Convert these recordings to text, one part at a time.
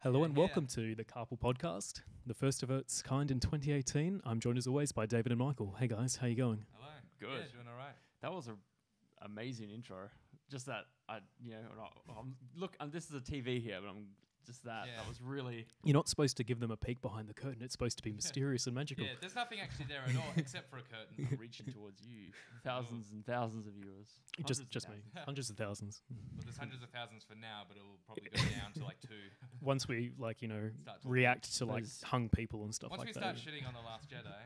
Hello and welcome to the Carpool Podcast, the first of its kind in 2018. I'm joined as always by David and Michael. Hey guys, how you going? Hello. Good. Yeah, doing all right. That was an amazing intro. Just that, this is a TV here, but that was really... You're not supposed to give them a peek behind the curtain. It's supposed to be mysterious and magical. Yeah, there's nothing actually there at all except for a curtain. reaching towards you. Thousands and thousands of viewers. Just me. Hundreds of thousands. Well, there's hundreds of thousands for now, but it'll probably go down to like 2. Once we, react to hung people and stuff Once like we that. start shitting on The Last Jedi,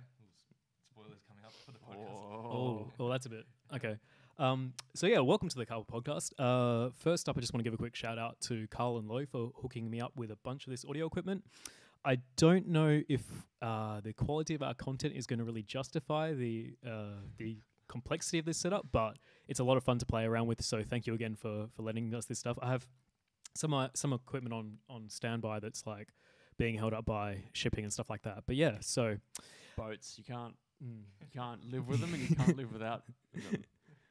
spoilers coming up for the podcast. Oh, that's a bit... Okay. Welcome to the Carpool Podcast. First up, I just want to give a quick shout out to Carl and Lo for hooking me up with a bunch of this audio equipment. I don't know if the quality of our content is going to really justify the complexity of this setup, but it's a lot of fun to play around with. So thank you again for letting us this stuff. I have some equipment on standby that's like being held up by shipping and stuff like that. But yeah, so boats, you can't live with them, and you can't live without them.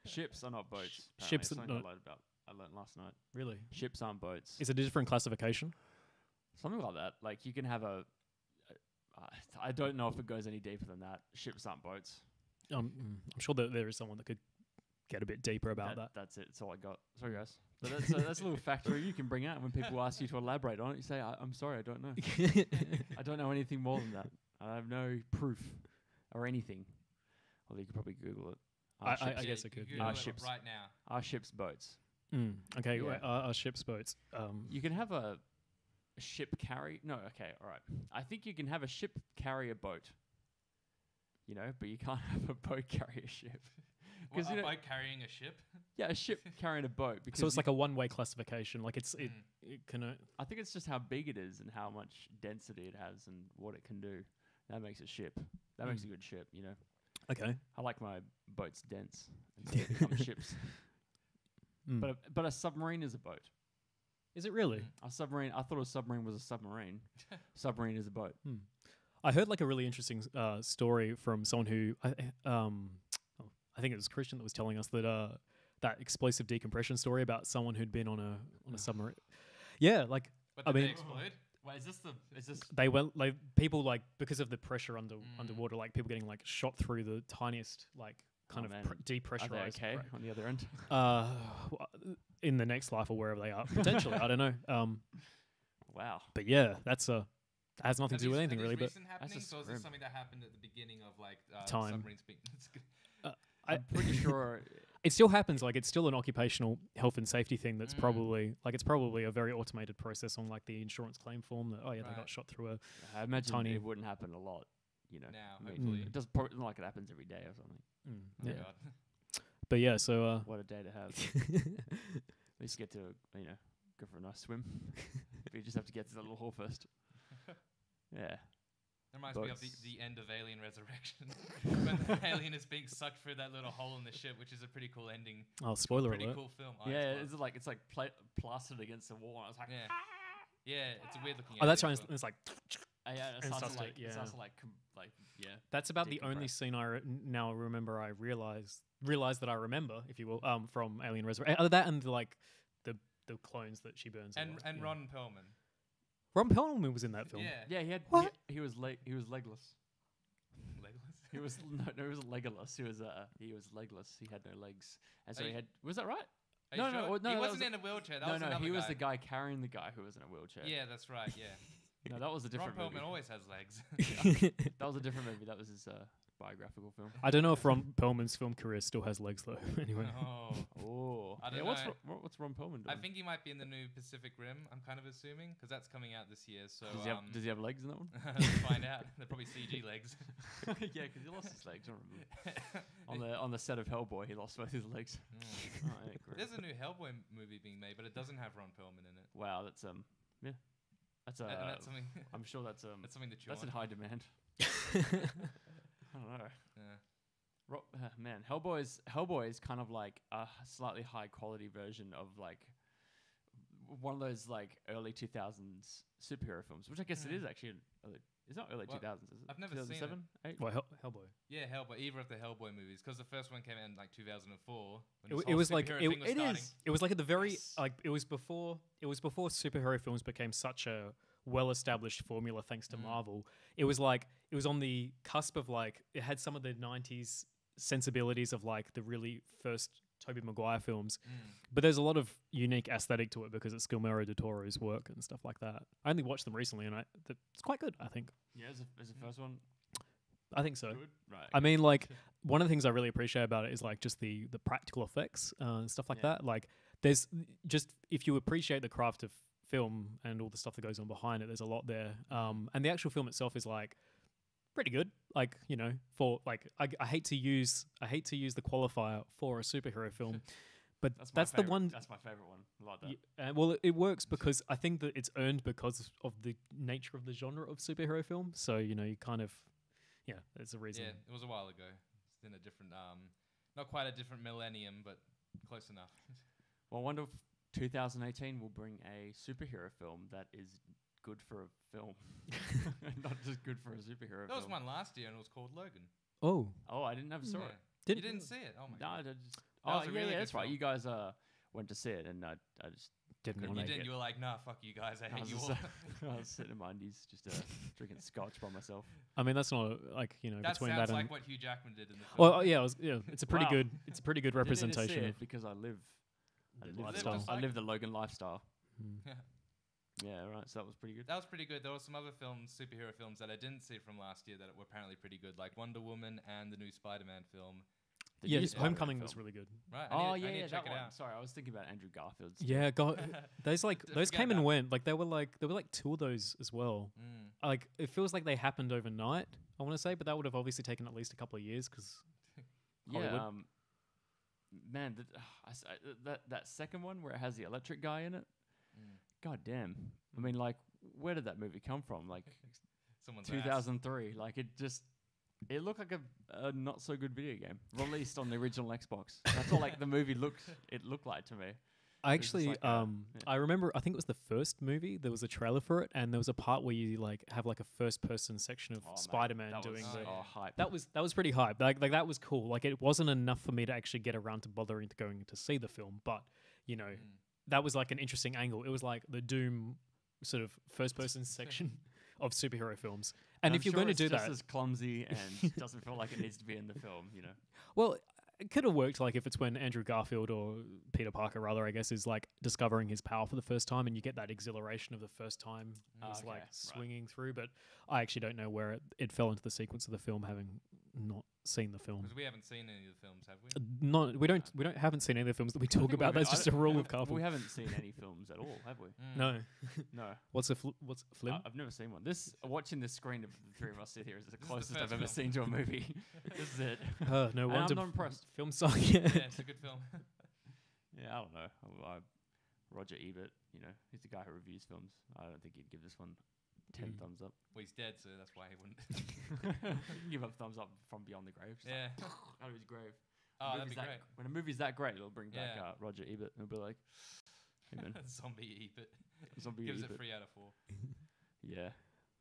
Ships are not boats. Ships are not. I learned last night. Really? Ships aren't boats. Is it a different classification? Something like that. Like you can have I don't know if it goes any deeper than that. Ships aren't boats. I'm sure that there is someone that could get a bit deeper about that. That's it. That's all I got. Sorry, guys. But that's a little factor you can bring out when people ask you to elaborate on it. You say, I'm sorry, I don't know. I don't know anything more than that. I have no proof or anything. Although you could probably Google it. I guess I could. Our ships right now. Our ships boats. Okay, Yeah. Our ships boats. You can have a ship carry. No, okay, all right. I think you can have a ship carry a boat. But you can't have a boat carry a ship. What, a boat carrying a ship? Yeah, a ship carrying a boat. Because so it's like a one-way classification. Like it can. I think it's just how big it is and how much density it has and what it can do. That makes a ship. That makes a good ship. Okay. I like my boats dense and so they become ships. But a submarine is a boat. Is it really? A submarine. I thought a submarine was a submarine. Submarine is a boat. I heard like a really interesting story from someone who I think it was Christian that was telling us that that explosive decompression story about someone who'd been on a submarine. Yeah, like But did they explode? Wait, is this? They went like people like because of the pressure underwater, like people getting like shot through the tiniest like kind of depressurized. Are they okay on the other end? In the next life or wherever they are potentially. I don't know. Wow. But yeah, that's has nothing to do with anything really. But happenings, or is this something that happened at the beginning of like time? Submarines being I'm pretty sure it still happens. Like it's still an occupational health and safety thing. That's probably like it's probably a very automated process on like the insurance claim form. That they got shot through a. I imagine tiny it wouldn't happen a lot. Now, hopefully it does. Probably not like it happens every day or something. Yeah. God. But yeah, so what a day to have. At least get to go for a nice swim. But you just have to get to the little hole first. Yeah. That reminds me of the end of Alien Resurrection, when the alien is being sucked through that little hole in the ship, which is a pretty cool ending. Oh, spoiler alert! Pretty cool film. It's like plastered against the wall. And I was like, yeah, it's a weird looking. Oh, that's right. It's like. It starts to That's about the only scene I now remember. I realize that I remember, if you will, from Alien Resurrection. Other that and like the clones that she burns. And Ron Perlman. Ron Perlman was in that film. Yeah. He was legless. Legless? He was he wasn't Legolas. He was legless. He had no legs, and so he had. Was that right? No, he wasn't in a wheelchair. He was the guy carrying the guy who was in a wheelchair. Yeah, that's right. Yeah. No, that was a different movie. Ron Perlman always has legs. That was a different movie. That was his biographical film. I don't know if Ron Perlman's film career still has legs though. Anyway. I don't know. What's Ron Perlman doing? I think he might be in the new Pacific Rim. I'm kind of assuming because that's coming out this year. So does he have legs in that one? Let's find out. They're probably CG legs. Yeah, because he lost his legs. I remember. on the set of Hellboy, he lost both his legs. There's a new Hellboy movie being made, but it doesn't have Ron Perlman in it. Wow, that's yeah. That's something. I'm sure that's something that that's in high demand. I don't know. Man, Hellboy is kind of like a slightly high quality version of like one of those like early 2000s superhero films, which I guess it is actually. It's not early 2000s, is it? I've never seen it. Well, Hellboy. Yeah, Hellboy. Either of the Hellboy movies, because the first one came out in like 2004. It was like it was like at the very like it was before superhero films became such a well-established formula thanks to Marvel. It was on the cusp of like, it had some of the 90s sensibilities of like the really first Tobey Maguire films, but there's a lot of unique aesthetic to it because it's Guillermo del Toro's work and stuff like that. I only watched them recently and it's quite good, I think. Yeah, is the first one I think so. good? Right. I mean, like, one of the things I really appreciate about it is like just the practical effects and stuff like that. Like, there's just, if you appreciate the craft of film and all the stuff that goes on behind it, there's a lot there. And the actual film itself is like pretty good. Like, you know, for like, I hate to use the qualifier for a superhero film, but that's the one. That's my favorite one. I like that. Yeah, well, it works because I think that it's earned because of the nature of the genre of superhero film. So, you know, you kind of, yeah, there's a reason. Yeah, it was a while ago. It's in a different, not quite a different millennium, but close enough. Well, I wonder if 2018 will bring a superhero film that is good for a film, not just good for a superhero. There was one last year, and it was called Logan. Oh, I didn't ever saw it. You didn't see it? Oh my god! No, I just. That was a really good that's right. film. You guys went to see it, and I just didn't want You to. didn't. You were like, nah, fuck you guys. I hate you all. I was sitting in my undies, just drinking scotch by myself. I mean, that's not like, you know, That between sounds that like and what Hugh Jackman did in the film. well, yeah, it's a pretty Wow. good, it's a pretty good representation of because I live the lifestyle. lifestyle. I live the Logan lifestyle. Yeah. Yeah, right. So that was pretty good. That was pretty good. There were some other films, superhero films, that I didn't see from last year that were apparently pretty good, like Wonder Woman and the new Spider-Man film. Yeah, new Homecoming Spider-Man was film. really good. Right? Oh I need yeah, to check that it one. out. Sorry, I was thinking about Andrew Garfield. Yeah, God, those Forget came and that. went. Like there were like two of those as well. Like it feels like they happened overnight. I want to say, but that would have obviously taken at least a couple of years because Hollywood. Yeah, man, that second one where it has the electric guy in it. God damn. I mean, like, where did that movie come from? Like, Someone's 2003. Like, it looked like a not so good video game released on the original Xbox. That's all like the movie looked like to me. I It was just actually, like I remember. I think it was the first movie. There was a trailer for it, and there was a part where you like have like a first-person section of Oh, mate, Spider-Man that doing was, the. hype. That was pretty hype. Like that was cool. Like it wasn't enough for me to actually get around to bothering to going to see the film, but you know, that was like an interesting angle. It was like the Doom sort of first-person section of superhero films. And if you're going to do just that, as clumsy and doesn't feel like it needs to be in the film, you know. well, it could have worked like if it's when Andrew Garfield or Peter Parker, rather, I guess, is like discovering his power for the first time, and you get that exhilaration of the first time he's Okay, like right. swinging through. But I actually don't know where it fell into the sequence of the film, having not seen the film. Because we haven't seen any of the films, have we? We haven't seen any of the films that we talk about. That's just a rule of Carpool. We haven't seen any films at all, have we? No. No. What's Flim? I've never seen one. Watching this screen of the three of us sit here is the is the closest first I've ever film. seen to a movie. This is it. No And wonder. I'm not impressed. Film suck. Yeah, it's a good film. Yeah, I don't know. Roger Ebert, you know, he's the guy who reviews films. I don't think he'd give this one 10 thumbs up. Well, he's dead, so that's why he wouldn't. He can give a thumbs up from beyond the grave. Just Yeah. like, out of his grave. Oh, When a that'd be movie's great. When a movie's that great, it'll bring back Yeah. Roger Ebert and it'll be like, hey man, Zombie Ebert. zombie Gives Ebert. it 3 out of 4. Yeah.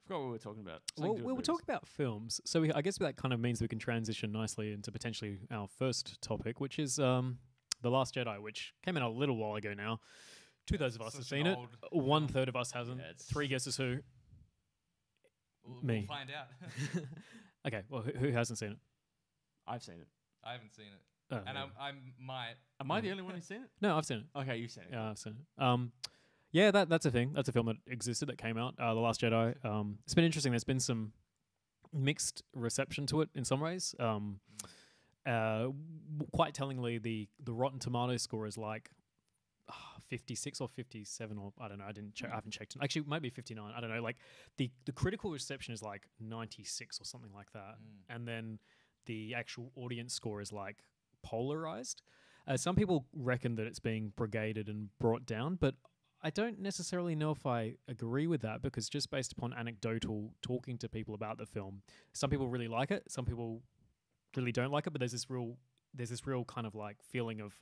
Forgot what we were talking about. Well, we were talking about films, so I guess that kind of means we can transition nicely into potentially our first topic, which is The Last Jedi, which came in a little while ago now. 2/3 of us have such seen an it. old 1/3 of us hasn't. Yeah, it's- 3 guesses who. Me. We'll find out. Okay, well, who hasn't seen it? I've seen it. I haven't seen it. Oh, And yeah. I might. Am I the only one who's seen it? No, I've seen it. Okay, you've seen it. Yeah, I've seen it. Yeah, that's a thing. That's a film that existed that came out. The Last Jedi. It's been interesting. There's been some mixed reception to it in some ways. Quite tellingly, the Rotten Tomato score is like 56 or 57, or I don't know. I didn't check. I haven't checked. Actually, it might be 59. I don't know. Like the critical reception is like 96 or something like that, and then the actual audience score is like polarized. Some people reckon that it's being brigaded and brought down, but I don't necessarily know if I agree with that, because just based upon anecdotal talking to people about the film, some people really like it, some people really don't like it, but there's this real kind of like feeling of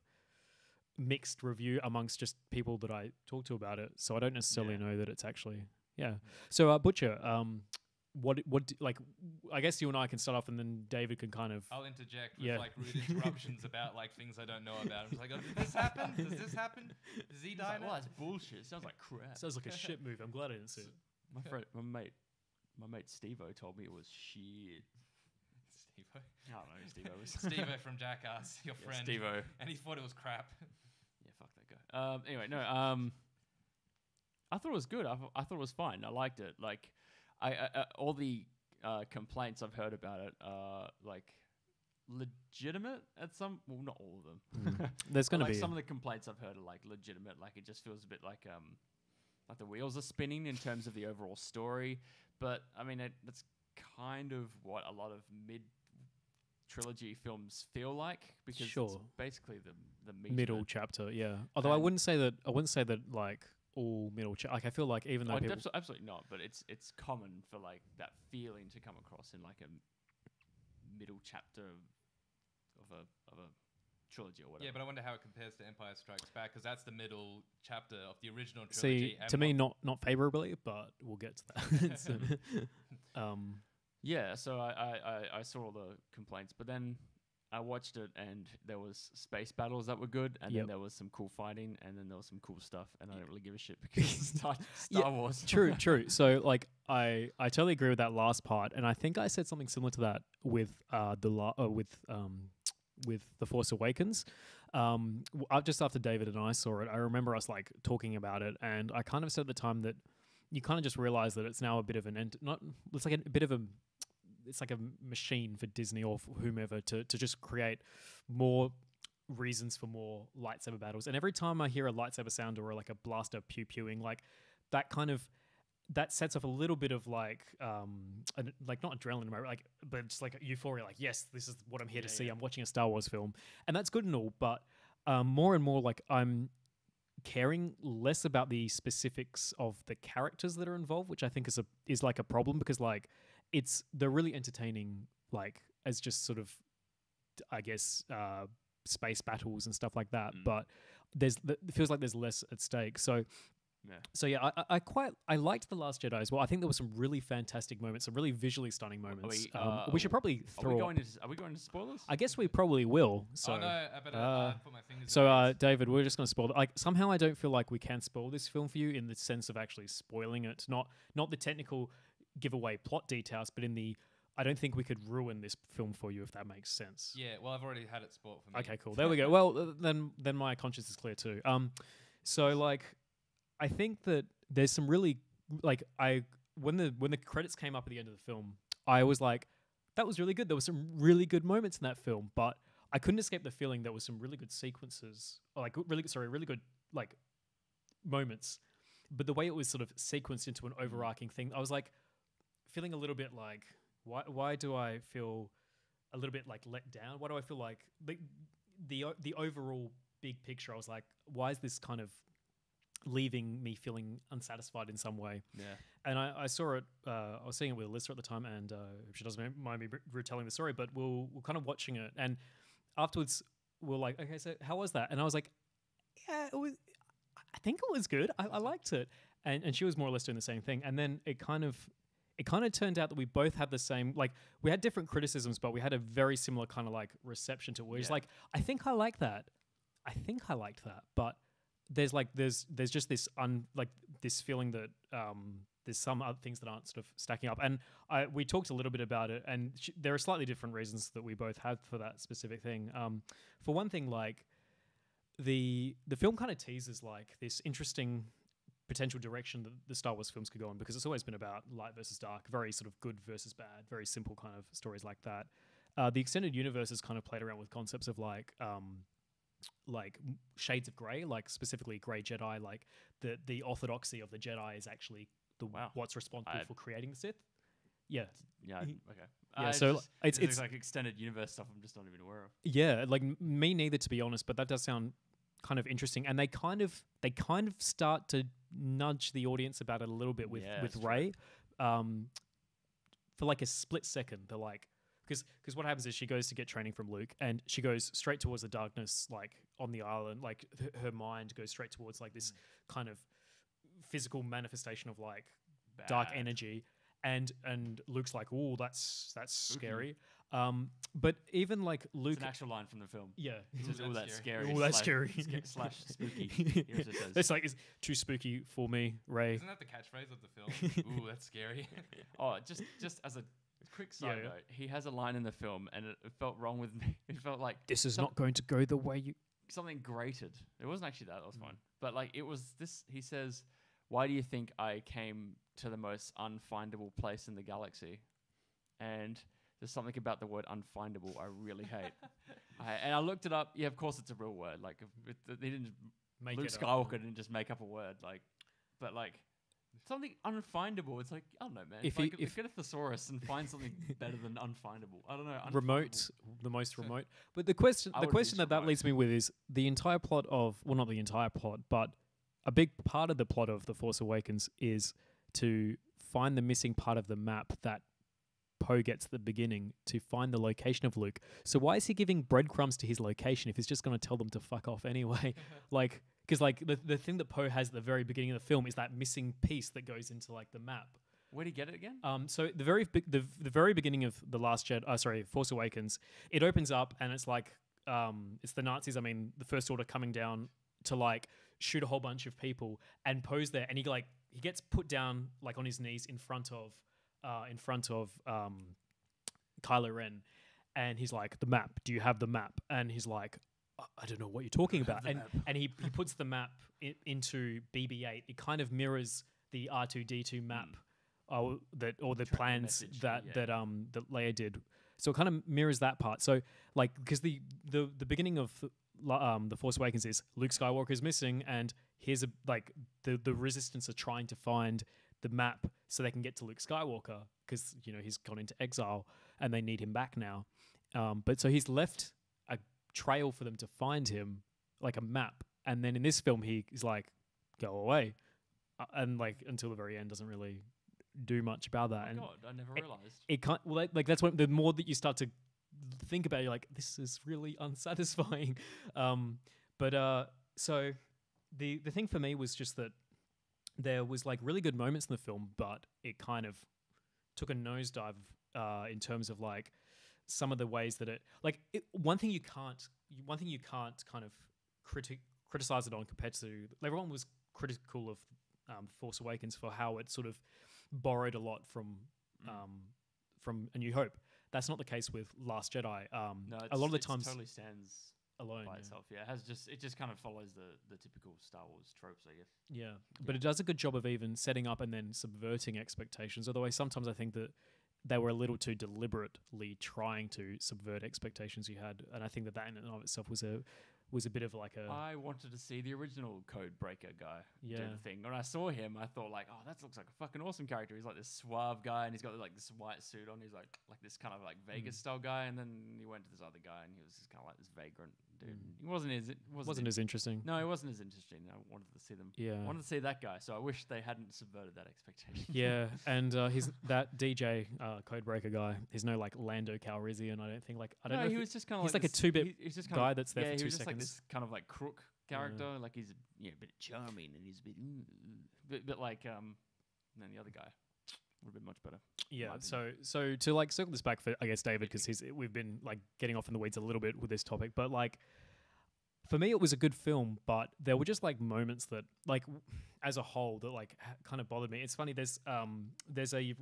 mixed review amongst just people that I talk to about it. So I don't necessarily know that it's actually So Butcher, like, I guess you and I can start off, and then David can kind of. I'll interject with like rude interruptions about like things I don't know about. I'm just like, oh, did this happen? Does this happen? Does he die now? Well, that's bullshit. It sounds like crap. Sounds like a shit movie. I'm glad I didn't see it. My mate Steve-O told me it was shit. Steve-O? I don't know who Steve-O was. Steve-O from Jackass, your friend. Steve-O. And he thought it was crap. Yeah, fuck that guy. Anyway, no. I thought it was good. I thought it was fine. I liked it. Like, all the complaints I've heard about it are like legitimate at some. Well, not all of them. There's going to like be some of the complaints I've heard are like legitimate. Like it just feels a bit like the wheels are spinning in terms of the overall story. But I mean, that's kind of what a lot of mid-trilogy films feel like, because it's basically the middle chapter. Yeah. Although I wouldn't say that like all middle like I feel like even though people absolutely not, but it's common for like that feeling to come across in like a middle chapter of a trilogy or whatever. Yeah, but I wonder how it compares to Empire Strikes Back, because that's the middle chapter of the original trilogy. See, to me, not favorably, but we'll get to that. So, yeah, so I saw all the complaints, but then I watched it and there was space battles that were good, and then there was some cool fighting, and then there was some cool stuff, and I don't really give a shit because it's Star Wars. True. So like I totally agree with that last part, and I think I said something similar to that with with The Force Awakens. Just after David and I saw it, I remember us like talking about it, and I kind of said at the time that you kind of just realize that it's now a bit of it's like a machine for Disney or for whomever to just create more reasons for more lightsaber battles. And every time I hear a lightsaber sound or like a blaster pew-pewing, like that sets off a little bit of like not adrenaline, but just like euphoria. Like, yes, this is what I'm here to see. I'm watching a Star Wars film, and that's good and all. But more and more, like I'm caring less about the specifics of the characters that are involved, which I think is like a problem, because like they're really entertaining, like as just sort of, I guess, space battles and stuff like that. But it feels like there's less at stake. So yeah, I liked The Last Jedi as well. I think there were some really fantastic moments, some really visually stunning moments. We should probably throw. Are we going to spoilers? I guess we probably will. So, no, I better put my fingers. So, David, we're just going to spoil it. Like somehow, I don't feel like we can spoil this film for you in the sense of actually spoiling it. Not the technical giveaway plot details, but in the. I don't think we could ruin this film for you, if that makes sense. Yeah, well, I've already had it spoiled for me. Okay, cool. There we go. Well, then my conscience is clear too. So like, I think that there's some really like when the credits came up at the end of the film, I was like, that was really good. There were some really good moments in that film, but I couldn't escape the feeling there was some really good sequences, or like really good like moments. But the way it was sort of sequenced into an overarching thing, I was like feeling a little bit like, why do I feel a little bit like let down? Why do I feel like the overall big picture? I was like, why is this kind of leaving me feeling unsatisfied in some way? Yeah. And I saw it. I was seeing it with Alyssa at the time, and if she doesn't mind me retelling the story, but we're kind of watching it, and afterwards we're like, okay, so how was that? And I was like, yeah, it was. I think it was good. I liked it, and she was more or less doing the same thing. And then it kind of turned out that we both had the same, like we had different criticisms, but we had a very similar kind of like reception to it. Where it's like, I think I like that. I think I liked that, but there's just this this feeling that there's some other things that aren't sort of stacking up. And we talked a little bit about it, and there are slightly different reasons that we both had for that specific thing. For one thing, like the film kind of teases like this interesting potential direction that the Star Wars films could go on, because it's always been about light versus dark, very sort of good versus bad, very simple kind of stories like that. The extended universe has kind of played around with concepts of like shades of grey, like specifically grey Jedi, like the orthodoxy of the Jedi is actually what's responsible for creating the Sith. Yeah. Yeah. Okay. Yeah. So it's like extended universe stuff I'm just not even aware of. Yeah. Like me neither, to be honest, but that does sound kind of interesting, and they kind of start to nudge the audience about it a little bit with Rey, for like a split second. They're like, because what happens is she goes to get training from Luke, and she goes straight towards the darkness, like on the island, like her mind goes straight towards like this kind of physical manifestation of like dark energy, and Luke's like, oh, that's scary. But even like Luke, It's an actual line from the film. yeah, He says, "Oh, that's scary." Oh, that's scary. Slash spooky. Here's what it says. It's like, it's too spooky for me, Ray. Isn't that the catchphrase of the film? Ooh, that's scary. Oh, just as a quick side note, he has a line in the film, and it felt wrong with me. It felt like This is not going to go the way you. something grated. It wasn't actually that. That was fine. But like it was this. He says, "Why do you think I came to the most unfindable place in the galaxy?" And there's something about the word unfindable I really hate. And I looked it up. Yeah, of course it's a real word. Like they didn't. Make Luke it up. Skywalker didn't just make up a word. Like, but like. Something unfindable. It's like, I don't know, man. If Like, if get a thesaurus and find something better than unfindable. I don't know. Remote, the most remote. But the question I would've used that remote. leads me with is the entire plot of, well, not the entire plot, but a big part of the plot of The Force Awakens is to find the missing part of the map that Poe gets at the beginning to find the location of Luke. So why is he giving breadcrumbs to his location if he's just going to tell them to fuck off anyway? Like, because like the thing that Poe has at the very beginning of the film is that missing piece that goes into like the map. Where'd he get it again? So the very beginning of the Last Jedi, Force Awakens, it opens up and it's like it's the Nazis. I mean, the First Order coming down to like shoot a whole bunch of people, and Poe's there, and he gets put down like on his knees in front of Kylo Ren, and he's like, "The map. Do you have the map?" And he's like, I don't know what you're talking about. And he puts the map into BB-8. It kind of mirrors the R2D2 map the plans that Leia did. So it kind of mirrors that part. So like because the beginning of The Force Awakens is Luke Skywalker is missing, and here's the Resistance are trying to find the map so they can get to Luke Skywalker because he's gone into exile and they need him back now. But so he's left a trail for them to find him, like a map, and then in this film he's like, go away, and like until the very end doesn't really do much about that. Oh God, I never realized. It can't. Well, like that's when the more that you start to think about it, you're like, this is really unsatisfying. So the thing for me was just that there was like really good moments in the film, but it kind of took a nosedive in terms of like some of the ways that one thing you can't kind of criticize it on compared to, everyone was critical of Force Awakens for how it sort of borrowed a lot from A New Hope. That's not the case with Last Jedi. No, a lot of the times totally stands alone by itself. Yeah, it just kind of follows the typical Star Wars tropes, I guess. Yeah, but it does a good job of even setting up and then subverting expectations. Although sometimes I think that they were a little too deliberately trying to subvert expectations you had, and I think that in and of itself was a bit of like a. I wanted to see the original Code Breaker guy do the thing. When I saw him, I thought like, oh, that looks like a fucking awesome character. He's like this suave guy, and he's got like this white suit on. He's like this kind of like Vegas style guy, and then he went to this other guy, and he was just kind of like this vagrant dude. He wasn't as interesting. No, he wasn't as interesting. I wanted to see them. Yeah, I wanted to see that guy. So I wish they hadn't subverted that expectation. Yeah, and he's that DJ Codebreaker guy. He's no like Lando Calrissian. I don't think I don't know. He was just kind of he's like a 2-bit guy that's there for 2 he was seconds. Just like this kind of like crook character. Like he's a bit charming and he's a bit like and then the other guy would have been much better. Yeah. So to like circle this back for I guess David, because we've been like getting off in the weeds a little bit with this topic, but like for me it was a good film, but there were just like moments that like as a whole that like kind of bothered me. It's funny. There's a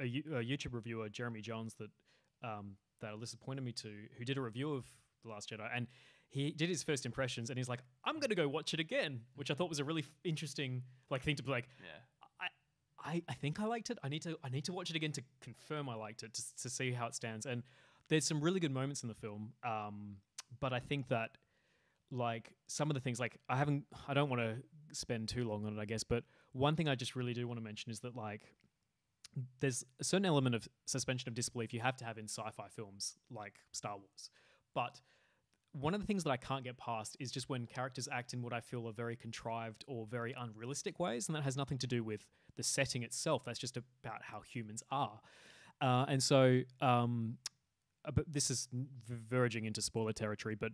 YouTube reviewer, Jeremy Johns, that Alyssa pointed me to, who did a review of The Last Jedi, and he did his first impressions, and he's like, I'm going to go watch it again, which I thought was a really interesting like thing to be like, I think I liked it. I need to watch it again to confirm I liked it, to see how it stands. And there's some really good moments in the film, but I think that like some of the things, like I don't want to spend too long on it, I guess, but one thing I just really do want to mention is that like there's a certain element of suspension of disbelief you have to have in sci-fi films like Star Wars. But one of the things that I can't get past is just when characters act in what I feel are very contrived or very unrealistic ways, and that has nothing to do with the setting itself. That's just about how humans are. And so, but this is verging into spoiler territory, but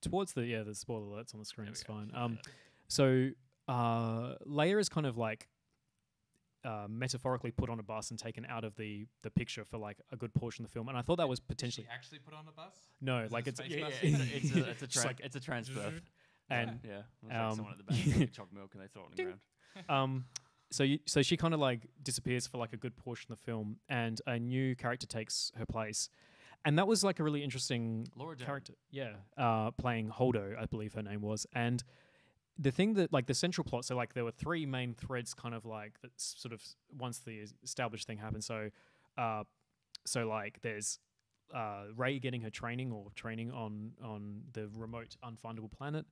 towards the spoiler alerts on the screen is fine. So Leia is kind of like, metaphorically put on a bus and taken out of the picture for like a good portion of the film. And I thought that was potentially Did she actually put on a bus? no, Is like it it's a space bus? It's a transbirth. and Yeah, it was like someone at the back drinking chocolate milk and they throw it on the ground. so she kind of like disappears for like a good portion of the film, and a new character takes her place, and that was like a really interesting Laura Dern. character. Yeah, playing Holdo, I believe her name was, and the thing that like the central plot. So like there were three main threads, kind of like that sort of once the established thing happened. So, like there's Ray getting her training on the remote unfindable planet.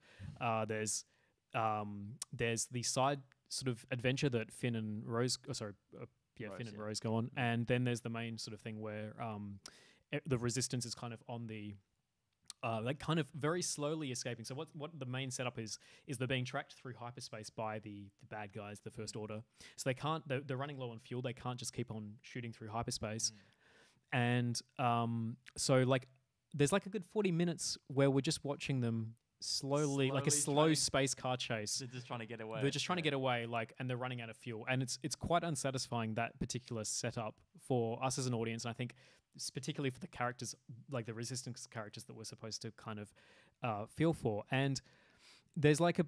There's the side sort of adventure that Finn and Rose, Finn and Rose go on, and then there's the main sort of thing where the Resistance is kind of on the like kind of very slowly escaping. So what the main setup is they're being tracked through hyperspace by the bad guys, the First Order. So they can't. They're running low on fuel. They can't just keep on shooting through hyperspace. And so like there's like a good 40 minutes where we're just watching them slowly like a slow space car chase. They're just trying to get away. They're just trying to get away, like, and they're running out of fuel, and it's quite unsatisfying, that particular setup for us as an audience. And I think particularly for the characters, like the Resistance characters that we're supposed to kind of feel for. And there's like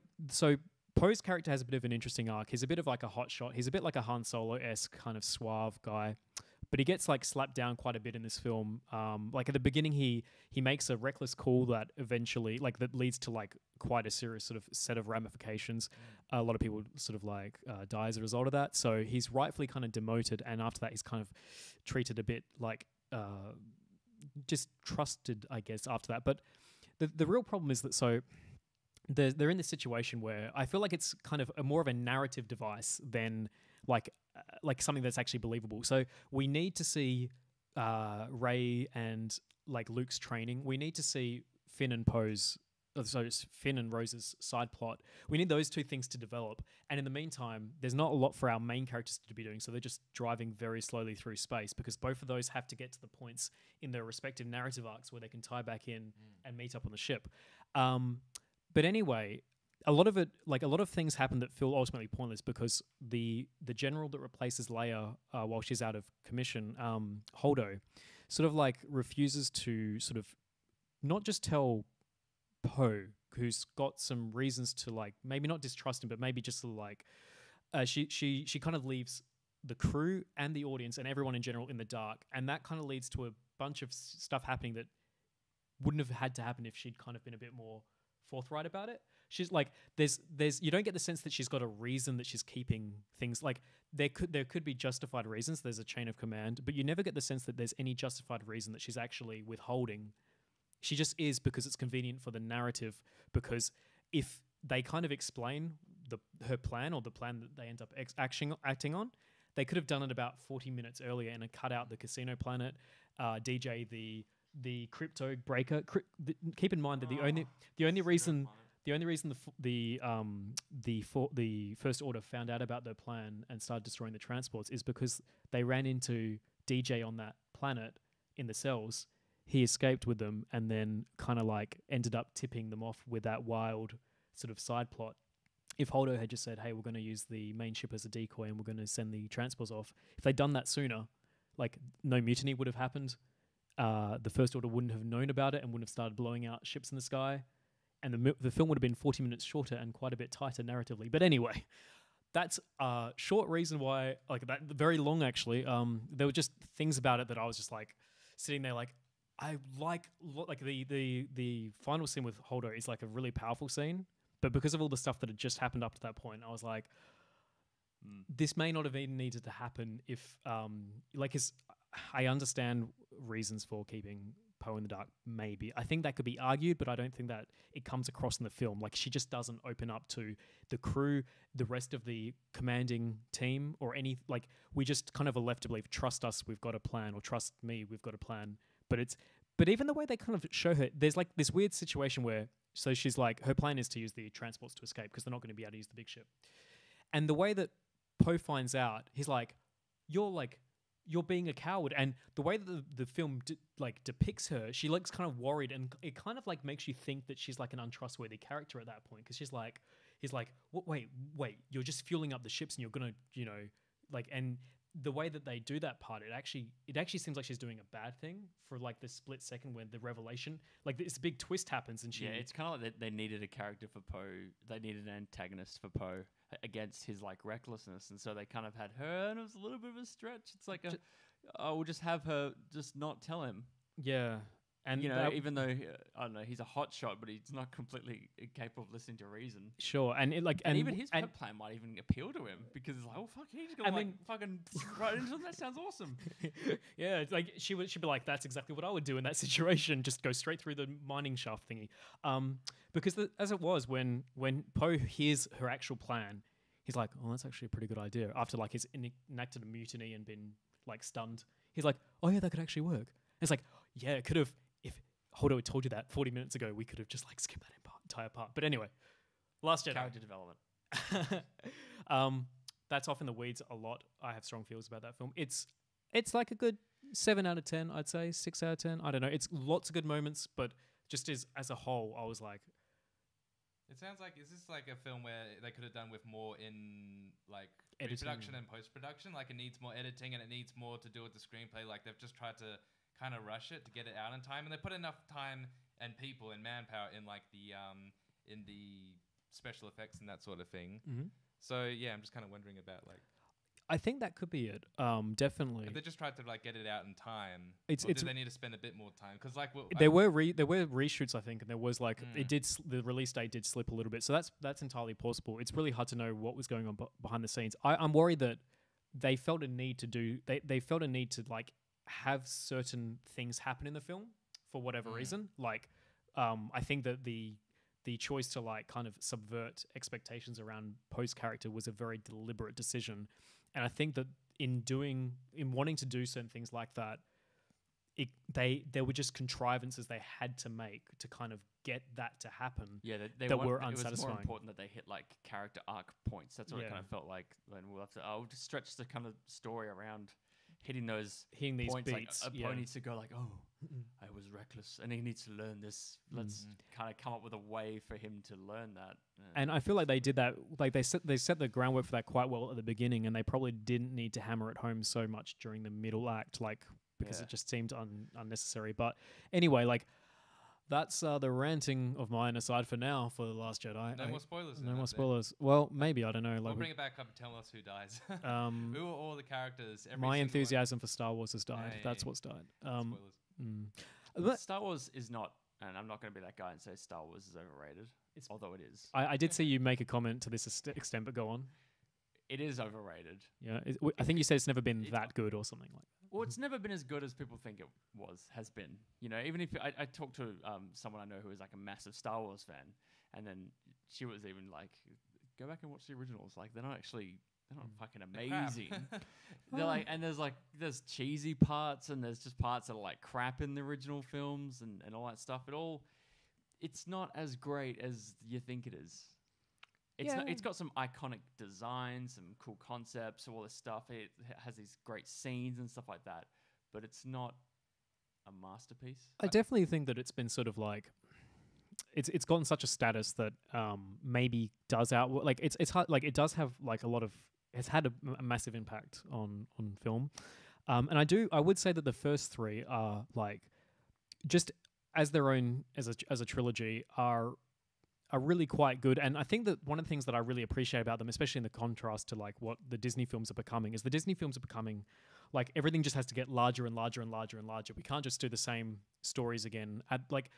Poe's character has a bit of an interesting arc. He's a bit of like a hotshot. He's a bit like a Han Solo-esque kind of suave guy. But he gets like slapped down quite a bit in this film. Like at the beginning, he makes a reckless call that eventually, like, that leads to like quite a serious sort of set of ramifications. A lot of people sort of like die as a result of that. So he's rightfully kind of demoted, and after that, he's kind of treated a bit like just trusted, I guess. After that, but the real problem is that they're in this situation where I feel like it's kind of more of a narrative device than like something that's actually believable. So we need to see Rey and like Luke's training. We need to see Finn and Finn and Rose's side plot. We need those two things to develop. And in the meantime, there's not a lot for our main characters to be doing. So they're just driving very slowly through space, because both of those have to get to the points in their respective narrative arcs where they can tie back in and meet up on the ship. But anyway, a lot of things happen that feel ultimately pointless, because the general that replaces Leia while she's out of commission, Holdo, sort of like refuses to sort of not just tell Poe, who's got some reasons to like maybe not distrust him, but maybe just like she kind of leaves the crew and the audience and everyone in general in the dark, and that kind of leads to a bunch of stuff happening that wouldn't have had to happen if she'd kind of been a bit more forthright about it. She's like, there's you don't get the sense that she's got a reason that she's keeping things. Like there could be justified reasons. There's a chain of command, but you never get the sense that there's any justified reason that she's actually withholding. She just is, because it's convenient for the narrative. Because if they kind of explain her plan, or the plan that they end up acting on, they could have done it about 40 minutes earlier and cut out the casino planet, DJ the crypto breaker. Keep in mind that the only reason the First Order found out about their plan and started destroying the transports is because they ran into DJ on that planet in the cells. He escaped with them and then kind of like ended up tipping them off with that wild sort of side plot. If Holdo had just said, hey, we're going to use the main ship as a decoy and we're going to send the transports off, if they'd done that sooner, like no mutiny would have happened. The First Order wouldn't have known about it and wouldn't have started blowing out ships in the sky. And the film would have been 40 minutes shorter and quite a bit tighter narratively. But anyway, that's a short reason why, like that, very long actually. There were just things about it that I was just like sitting there like, I like the final scene with Holdo is like a really powerful scene. But because of all the stuff that had just happened up to that point, I was like, this may not have even needed to happen if, I understand reasons for keeping Poe in the dark, maybe. I think that could be argued, but I don't think that it comes across in the film. Like, she just doesn't open up to the crew, the rest of the commanding team, or any, like, we just kind of are left to believe, trust us, we've got a plan, or trust me, we've got a plan. But even the way they kind of show her, there's like this weird situation where, so she's like, her plan is to use the transports to escape because they're not going to be able to use the big ship. And the way that Poe finds out, he's like, you're being a coward. And the way that the film depicts her, she looks kind of worried, and it kind of like makes you think that she's like an untrustworthy character at that point, because he's like, wait, you're just fueling up the ships and you're gonna, like, and the way that they do that part, it actually seems like she's doing a bad thing for like the split second when the revelation, like this big twist happens, and she. Yeah, it's kind of like they needed a character for Poe. They needed an antagonist for Poe against his like recklessness, and so they kind of had her, and it was a little bit of a stretch. It's like we'll just have her just not tell him. Yeah. And you know, even though I don't know, he's a hot shot, but he's not completely incapable of listening to reason. Sure, and it, like, and even his plan might even appeal to him because it's like, oh fuck, he's gonna fucking right into that. Sounds awesome. Yeah, it's like she'd be like, that's exactly what I would do in that situation. Just go straight through the mining shaft thingy. Because as it was when Poe hears her actual plan, he's like, oh, that's actually a pretty good idea. After like he's enacted a mutiny and been like stunned, he's like, oh yeah, that could actually work. And it's like, yeah, it could have. If Holdo had told you that 40 minutes ago, we could have just like skipped that entire part. But anyway, Last Jedi. Character development. That's off in the weeds a lot. I have strong feelings about that film. It's like a good 7 out of 10, I'd say, 6 out of 10. I don't know. It's lots of good moments, but just as a whole, I was like... It sounds like, is this like a film where they could have done with more in like pre-production and post-production? Like it needs more editing and it needs more to do with the screenplay. Like they've just tried to kind of rush it to get it out in time, and they put enough time and people and manpower in like in the special effects and that sort of thing. Mm-hmm. So yeah, I'm just kind of wondering about like. I think that could be it. Definitely. If they just tried to like get it out in time. Or did they need to spend a bit more time? Because like there were reshoots, I think, and there was like the release date did slip a little bit, so that's entirely possible. It's really hard to know what was going on behind the scenes. I'm worried that they felt a need to they felt a need to like have certain things happen in the film for whatever reason. Like, I think that the choice to like kind of subvert expectations around Poe's character was a very deliberate decision. And I think that in wanting to do certain things like that, there were just contrivances they had to make to kind of get that to happen. Yeah, were unsatisfying. It was more important that they hit like character arc points. That's what it kind of felt like. When we'll have to, I'll just stretch the kind of story around hitting these points. Beats. Like Poe needs to go like, oh, I was reckless, and he needs to learn this. Let's kind of come up with a way for him to learn that. And I feel like they did that. Like they set the groundwork for that quite well at the beginning, and they probably didn't need to hammer it home so much during the middle act, like because it just seemed unnecessary. But anyway, like. That's the ranting of mine aside for now for The Last Jedi. No more spoilers. No more spoilers. Well, maybe, I don't know. Like we'll bring it back up and tell us who dies. Who are all the characters? My enthusiasm for Star Wars has died. That's what's died. Spoilers. Star Wars is not, and I'm not going to be that guy and say Star Wars is overrated, although it is. I did see you make a comment to this extent, but go on. It is overrated. Yeah, I think you said it's never been that good or something like that. Well, it's never been as good as people think it has been. You know, even if I talked to someone I know who is like a massive Star Wars fan, and then she was even like, go back and watch the originals. Like, they're not fucking amazing. They're like, and there's cheesy parts, and there's just parts that are like crap in the original films and all that stuff. It's not as great as you think it is. It's got some iconic designs, some cool concepts, all this stuff. It has these great scenes and stuff like that, but it's not a masterpiece. I definitely think that it's been sort of like it's gotten such a status that maybe does like it's hard, like it does have like a lot of it's had a massive impact on film, and I would say that the first three are like just as their own as a trilogy are really quite good. And I think that one of the things that I really appreciate about them, especially in the contrast to like what the Disney films are becoming, is the Disney films are becoming like everything just has to get larger and larger and larger and larger. We can't just do the same stories again. Like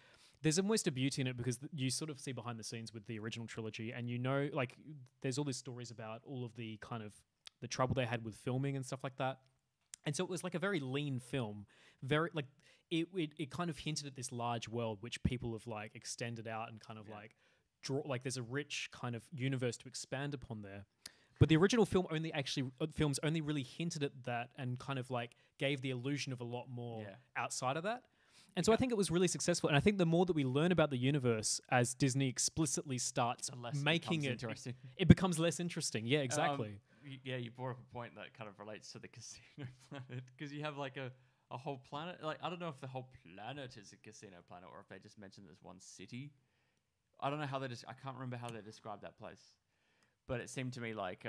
there's almost a beauty in it because you sort of see behind the scenes with the original trilogy, and you know, like there's all these stories about all of the kind of the trouble they had with filming and stuff like that. And so it was like a very lean film, very like it kind of hinted at this large world which people have like extended out and kind of like like there's a rich kind of universe to expand upon there. But the original film films only really hinted at that and kind of like gave the illusion of a lot more outside of that. And so I think it was really successful. And I think the more that we learn about the universe as Disney explicitly starts making it interesting, it becomes less interesting. Yeah, exactly. You brought up a point that kind of relates to the casino planet because you have like a whole planet. Like I don't know if the whole planet is a casino planet or if they just mentioned there's one city. I don't know how I can't remember how they described that place, but it seemed to me like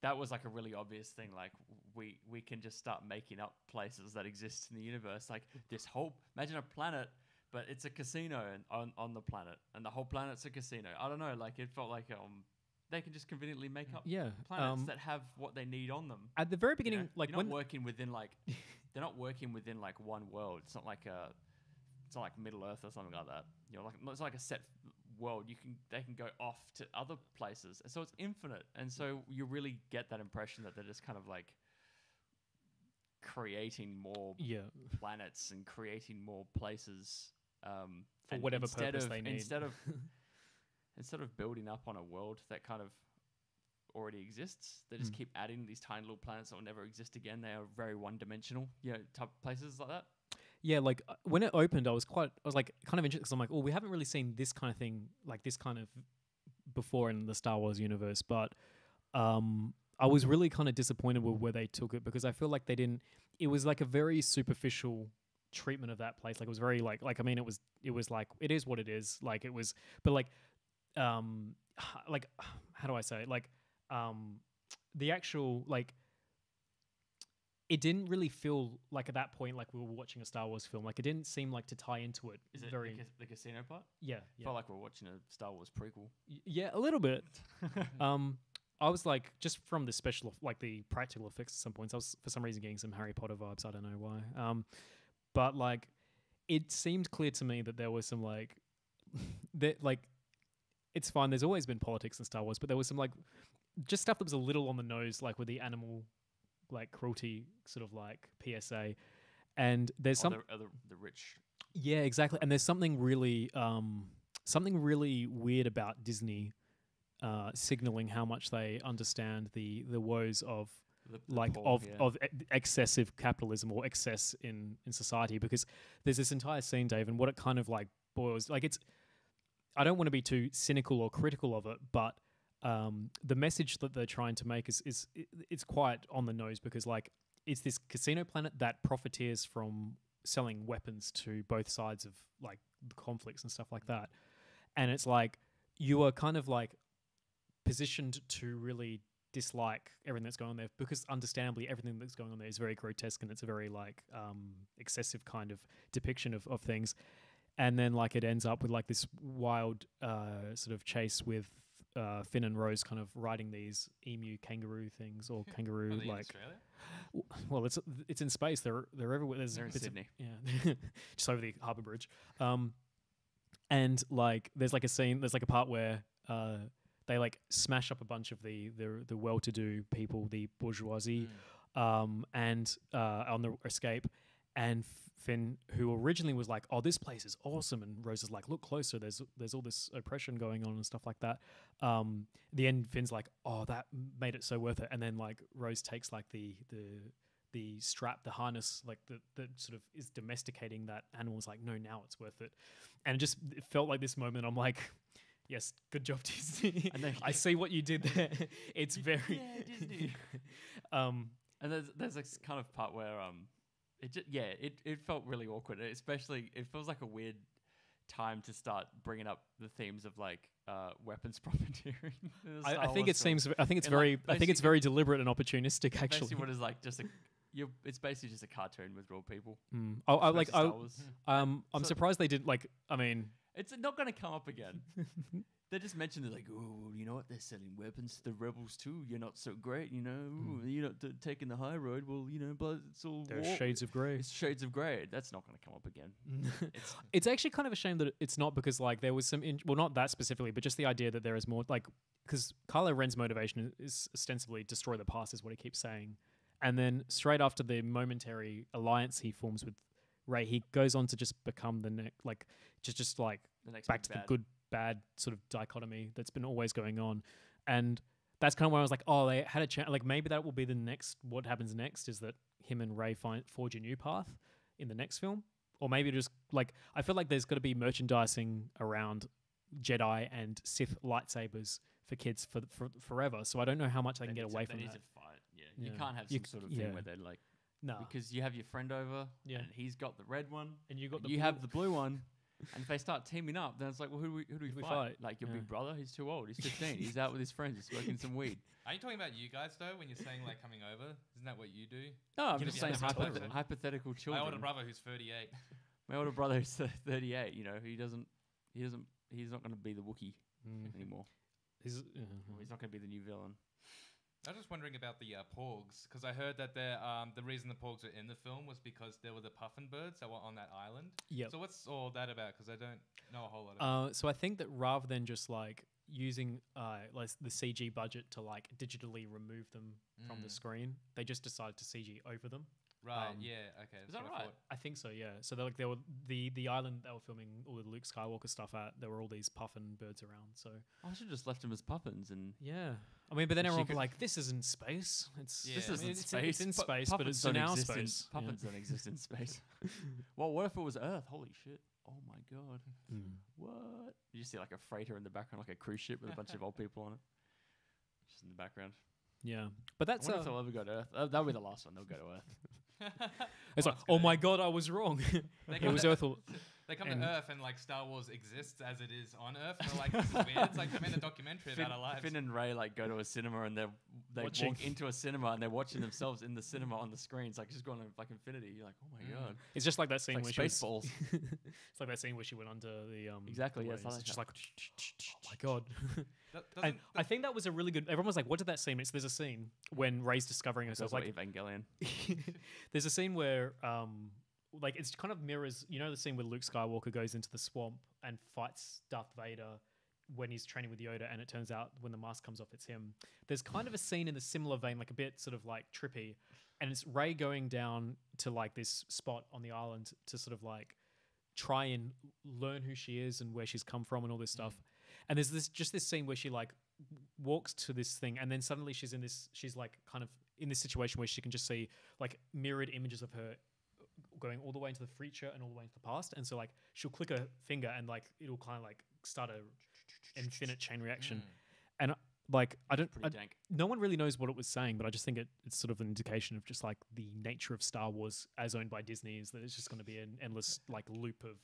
that was like a really obvious thing. Like we can just start making up places that exist in the universe. Like this whole, imagine a planet, but it's a casino on the planet, and the whole planet's a casino. I don't know. Like it felt like they can just conveniently make up planets that have what they need on them. At the very beginning, like you're not working within like they're not working within like one world. It's not like Middle Earth or something like that. You know, like it's like a set world. They can go off to other places, so it's infinite. And so you really get that impression that they're just kind of like creating more planets and creating more places for whatever purpose they need. Instead of building up on a world that kind of already exists, they just keep adding these tiny little planets that will never exist again. They are very one-dimensional, type places like that. Yeah, like when it opened, I was kind of interested because I'm like, oh, we haven't really seen this kind of thing, like this kind of before in the Star Wars universe. But I was really kind of disappointed with where they took it because I feel like they didn't. It was like a very superficial treatment of that place. Like it was very like I mean, it was like it is what it is. Like it was, but like how do I say it? Like the actual like. It didn't really feel like at that point like we were watching a Star Wars film. Like it didn't seem like to tie into it. Is it the casino part? Yeah. Felt like we were watching a Star Wars prequel. Yeah, a little bit. I was like, just from the like the practical effects at some points, I was for some reason getting some Harry Potter vibes. I don't know why. But like, it seemed clear to me that there was some like, that like, it's fine. There's always been politics in Star Wars, but there was some like, just stuff that was a little on the nose, like with the animal like cruelty sort of like PSA, and there's the rich. Yeah, exactly. And there's something really weird about Disney signaling how much they understand the woes of excessive capitalism or excess in society, because there's this entire scene, Dave, and what it kind of like boils like I don't want to be too cynical or critical of it, but the message that they're trying to make is it's quite on the nose, because like it's this casino planet that profiteers from selling weapons to both sides of like the conflicts and stuff like that. And it's like you are kind of like positioned to really dislike everything that's going on there, because understandably everything that's going on there is very grotesque and it's a very like excessive kind of depiction of things. And then like it ends up with like this wild sort of chase with Finn and Rose kind of riding these emu kangaroo things or kangaroo like. Well, it's in space. They're everywhere. They're in Sydney. Just over the harbour bridge. And like there's like a scene. There's like a part where they like smash up a bunch of the well-to-do people, the bourgeoisie, and on the escape. And Finn, who originally was like, "Oh, this place is awesome," and Rose is like, "Look closer. There's all this oppression going on and stuff like that." The end, Finn's like, "Oh, that made it so worth it." And then like Rose takes like the strap, the harness, like that sort of is domesticating that animal. Is like, "No, now it's worth it." And it felt like this moment. I'm like, "Yes, good job, Disney. I see what you did there." It's very Disney. And there's this kind of part where it felt really awkward. Especially, it feels like a weird time to start bringing up the themes of like weapons profiteering. I think it's very deliberate and opportunistic. Actually, basically what is like just it's basically just a cartoon with real people. I'm surprised they didn't like. I mean, it's not going to come up again. They just mentioned they're like, oh, you know what? They're selling weapons to the rebels too. You're not so great, you know. You're not taking the high road. Well, you know, but it's all there's shades of grey. It's shades of grey. That's not going to come up again. It's actually kind of a shame that it's not, because like there was some well, not that specifically, but just the idea that there is more like, because Kylo Ren's motivation is ostensibly destroy the past, is what he keeps saying, and then straight after the momentary alliance he forms with Rey, he goes on to just become the next back to the good bad sort of dichotomy that's been always going on. And that's kind of where I was like, oh, they had a chance. Like maybe that will be the next, what happens next is that him and Rey forge a new path in the next film. Or maybe just like, I feel like there's got to be merchandising around Jedi and Sith lightsabers for kids for forever. So I don't know how much they can get away from that. They need to fight. Yeah. You can't have some sort of thing where they're like, no, because you have your friend over and he's got the red one and you have the blue one. And if they start teaming up, then it's like, well, who do we fight? Like your big brother, he's too old. He's 15. He's out with his friends. He's smoking some weed. Are you talking about you guys though? When you're saying like coming over, isn't that what you do? No, I'm just saying children. hypothetical children. My older brother who's 38. My older brother who's 38. You know, he's not going to be the Wookiee anymore. He's not going to be the new villain. I was just wondering about the Porgs, because I heard that the reason the Porgs were in the film was because there were the puffin birds that were on that island. Yeah. So what's all that about? Because I don't know a whole lot about it. So I think that rather than just like using like the CG budget to like digitally remove them from the screen, they just decided to CG over them. Right. Yeah. Okay. Is that right? I think so. Yeah. So there were the island they were filming all the Luke Skywalker stuff at. There were all these puffin birds around. So I should have just left them as puffins and. Yeah. I mean, but then everyone was like, "This isn't space. This isn't space. It's in space, but it's in our space. Puffins don't exist in space. Well, what if it was Earth? Holy shit! Oh my god! What? You see like a freighter in the background, like a cruise ship with a bunch of old people on it, just in the background. Yeah, but that's. I wonder if they'll ever go to Earth. That'll be the last one. They'll go to Earth. It's like, oh my god, I was wrong. It was Earth. They come to Earth and like Star Wars exists as it is on Earth. And they're like, this is weird. It's like they made a documentary about our lives. Finn and Ray like go to a cinema and they walk into a cinema and they're watching themselves in the cinema on the screen. It's like just going to like infinity. You're like, oh my god. It's just like that scene where Spaceballs. It's like that scene where she went under the exactly. Yeah, it's just like, oh my god. And I think that was a really good. Everyone was like, what did that scene? There's a scene when Rey's discovering herself. Like Evangelion. There's a scene where like it's kind of mirrors, you know, the scene where Luke Skywalker goes into the swamp and fights Darth Vader when he's training with Yoda, and it turns out when the mask comes off, it's him. There's kind of a scene in the similar vein, like a bit sort of like trippy, and it's Rey going down to like this spot on the island to sort of like try and learn who she is and where she's come from and all this stuff. And there's this scene where she like walks to this thing, and then suddenly she's like kind of in this situation where she can just see like mirrored images of her going all the way into the future and all the way into the past, and so like she'll click a finger and like it'll kind of like start a infinite chain reaction. And like no one really knows what it was saying, but I just think it's sort of an indication of just like the nature of Star Wars as owned by Disney, is that it's just going to be an endless like loop of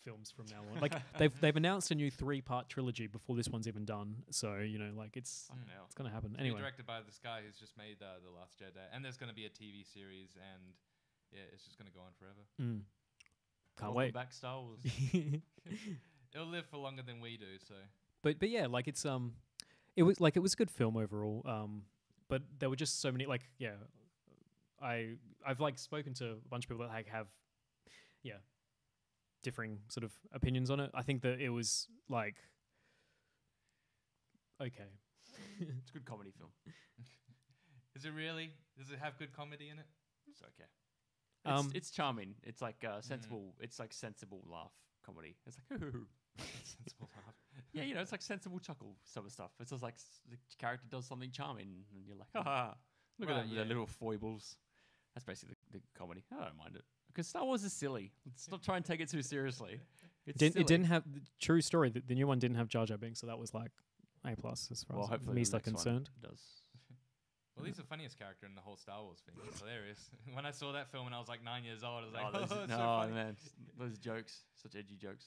films from now on. Like they've announced a new 3-part trilogy before this one's even done, so you know, like it's going to happen anyway. Directed by this guy who's just made The Last Jedi, and there's going to be a TV series, and yeah, it's just going to go on forever. Can't wait. Back Star Wars. It'll live for longer than we do. So, but yeah, like it was a good film overall. But there were just so many like I've like spoken to a bunch of people that like have differing sort of opinions on it. I think that it was like okay. It's a good comedy film. Is it really? Does it have good comedy in it? It's okay. It's charming. It's like sensible. It's like sensible laugh comedy. It's like sensible laugh. Yeah, you know, it's like sensible chuckle sort of stuff. It's just like the character does something charming, and you're like, ha! Look at them, their little foibles. That's basically the comedy. I don't mind it because Star Wars is silly. Let's not try and take it too seriously. It didn't have true story. The new one didn't have Jar Jar Binks, so that was like A+ as far as me so concerned. Does. Well, he's the funniest character in the whole Star Wars thing. It's hilarious. When I saw that film when I was like 9 years old, I was like, oh, it's so funny. Man, those jokes, such edgy jokes.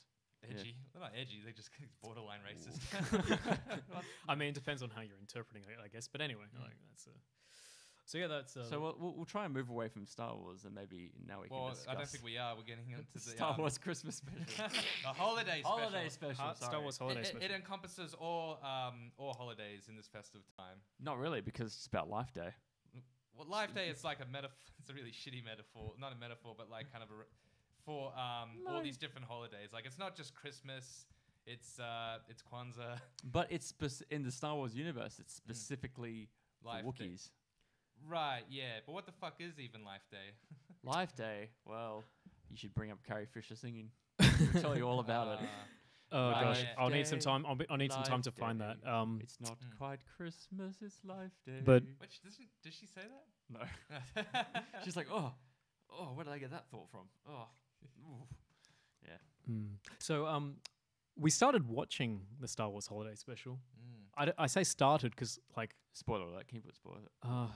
Edgy? Yeah. They're not edgy. They're just borderline racist. I mean, it depends on how you're interpreting it, I guess. But anyway, like that's. So yeah, that's. So we'll try and move away from Star Wars, and maybe now we can discuss. I don't think we are. We're getting into the Star Wars Christmas special. The holiday special. Holiday special. Star Wars holiday special. It encompasses all holidays in this festive time. Not really, because it's about Life Day. Well, Life Day is like a metaphor. It's a really shitty metaphor. Not a metaphor, but like kind of for all these different holidays. Like it's not just Christmas. It's Kwanzaa. But it's in the Star Wars universe. It's specifically Life Wookiees. Day. Right. Yeah. But what the fuck is even Life Day? Life Day. Well, you should bring up Carrie Fisher singing. I'll tell you all about it. Oh gosh, I'll need some time. I'll need some time to find that. It's not quite Christmas, it's Life Day. But did she say that? No. She's like, oh, where did I get that thought from? Oh, yeah. So we started watching the Star Wars Holiday Special. I say started because like spoiler alert. Can you put spoiler alert?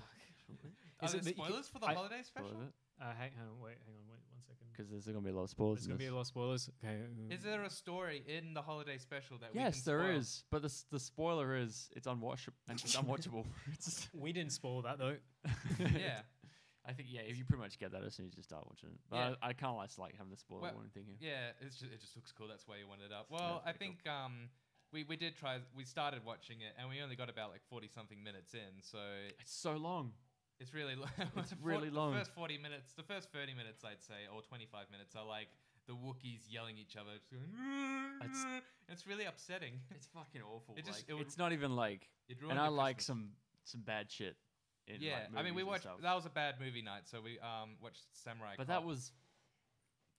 Are there spoilers for the holiday special? Hang on, wait 1 second. Because there's going to be a lot of spoilers. There's going to be a lot of spoilers. Okay. Is there a story in the holiday special that we can Yes, there spoil? is. But the spoiler is it's unwatchable. It's unwatchable. We didn't spoil that though. Yeah. I think you pretty much get that as soon as you start watching it. But Yeah. I kind of like having the spoiler warning thing here. Yeah, it just looks cool. That's why you wanted it up. Well, I think we did try. We started watching it, and we only got about like 40-something minutes in. So It's so long. it's really long. It's really long. The first 40 minutes, the first 30 minutes, I'd say, or 25 minutes, are like the Wookiees yelling each other. Just going, it's really upsetting. It's fucking awful. It's not even like. It And ruined I the like Christmas. some bad shit. In, Yeah, like, I mean, we movies and watched. stuff. That was a bad movie night, so we watched Samurai. But Cop. that was.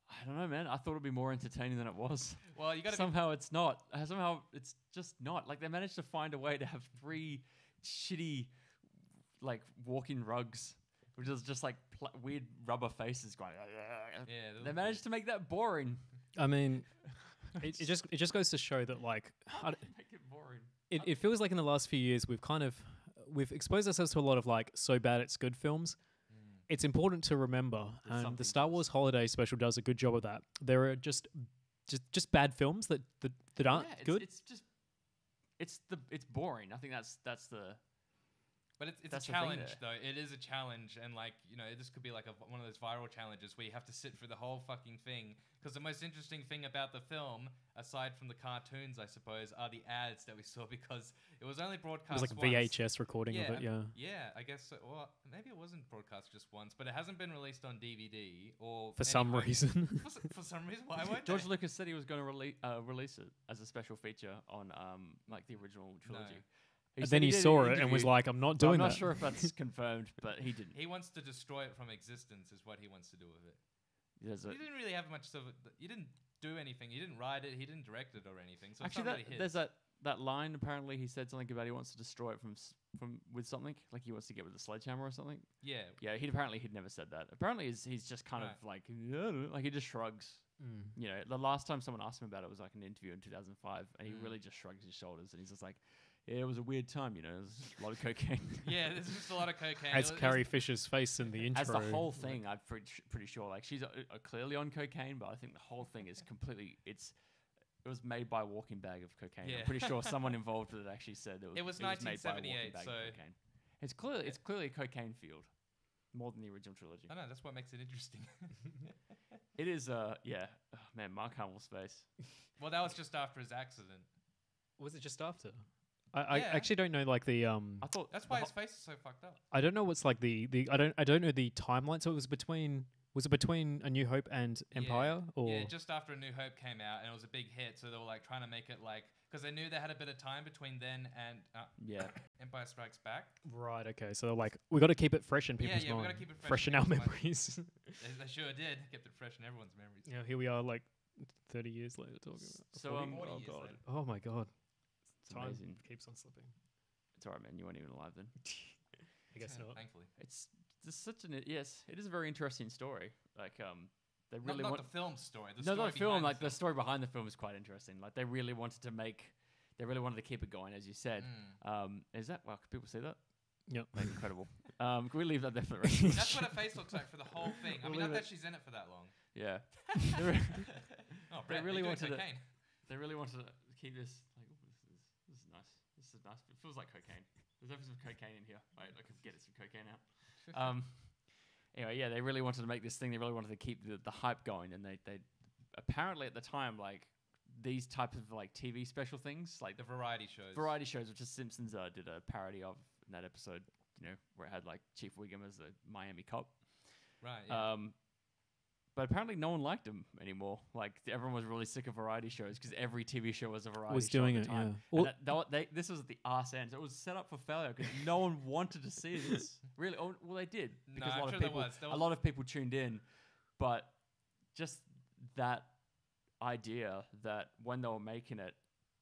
I don't know, man. I thought it'd be more entertaining than it was. Well, you got to Somehow it's not. Somehow it's just not. Like they managed to find a way to have 3 shitty, like walking rugs, which is just like weird rubber faces going. Yeah, They managed to make that boring. I mean, it just goes to show that like Make it boring. it feels like in the last few years we've exposed ourselves to a lot of like so bad it's good films. It's important to remember, There's and something the Star to Wars Holiday Special does a good job of that. There are just bad films that aren't good. It's boring. I think that's the. But it's That's a the thing challenge, there. though. It is a challenge, and like this could be like one of those viral challenges where you have to sit through the whole fucking thing. Because the most interesting thing about the film, aside from the cartoons, I suppose, are the ads that we saw. Because it was only It broadcast. was like a once. VHS recording of it. Yeah. Yeah, I guess. So. Well, maybe it wasn't broadcast just once, but it hasn't been released on DVD or For some reason. For some reason, why won't George they? Lucas said he was going to release it as a special feature on like the original trilogy. And said then he did saw an it and was interview. like, "I'm not I'm doing not that." sure if that's confirmed, but he didn't. He wants to destroy it from existence, is what he wants to do with it. There's a- You didn't really have much of it. You didn't do anything. You didn't write it. He didn't direct it or anything. So Actually, it's not really his. there's that line. Apparently, he said something about he wants to destroy it from with something, like he wants to get with a sledgehammer or something. Yeah. Yeah, he'd never said that. Apparently, he's just kind of like he just shrugs. You know, the last time someone asked him about it was like an interview in 2005, and he really just shrugs his shoulders and he's just like, "Yeah, it was a weird time, you know. There's a lot of cocaine." Yeah, there's just a lot of cocaine. As Carrie Fisher's face in the intro. As the whole thing, I'm pretty sure. Like she's clearly on cocaine, but I think the whole thing is completely. It was made by a walking bag of cocaine. Yeah. I'm pretty sure someone involved with it actually said It was made by a walking 1978, bag so- of cocaine. It's clearly a cocaine field, more than the original trilogy. I know, that's what makes it interesting. It is yeah. Oh, man, Mark Hamill's face. Well, that was just after his accident. Was it just after? I Yeah. actually don't know like the I thought That's why his face is so fucked up. I don't know what's like the I don't know the timeline. So was it between A New Hope and Empire or Yeah, just after A New Hope came out, and it was a big hit, so they were like trying to make it like, because they knew they had a bit of time between then and yeah. Empire Strikes Back. right? Okay, so they're like we got to keep it fresh in people's we minds, gotta keep it fresh fresh in in our people's minds. memories. They sure did. Kept it fresh in everyone's memories. Yeah, here we are, like 30 years later talking about. So, 40? 40 oh years god, later. oh my god, It's time amazing. keeps on slipping. It's alright, man. You weren't even alive then. I guess not. Thankfully. It's just such an yes. It is a very interesting story. Like they really not want the film story. The no, story not the film. behind Like the story behind the film is quite interesting. Like they really wanted to keep it going, as you said. Is that wow? Can people see that? Yep. Like, incredible. Can we leave that there for the rest? That's what her face looks like for the whole thing. I mean, We'll not leave that she's in it for that long. Yeah. Oh, They Brett, really you're wanted doing it. cocaine. They really wanted to keep this. Like, this is nice. This is nice. It feels like cocaine. There's definitely some cocaine in here. Wait, I could get some cocaine out. Anyway, yeah, they really wanted to make this thing. They really wanted to keep the hype going, and they apparently at the time, like these types of like TV special things, like The variety shows. which the Simpsons did a parody of in that episode. You know, where it had like Chief Wiggum as the Miami cop. Right. Yeah. But apparently no one liked him anymore. Like everyone was really sick of variety shows because every TV show was a variety Was show doing at it, the time. yeah. And Well- this was at the arse end. So it was set up for failure because no one wanted to see this. Really? Oh, well, they did because No, a lot I'm of sure people, there a was. lot of people tuned in. But just that idea that when they were making it,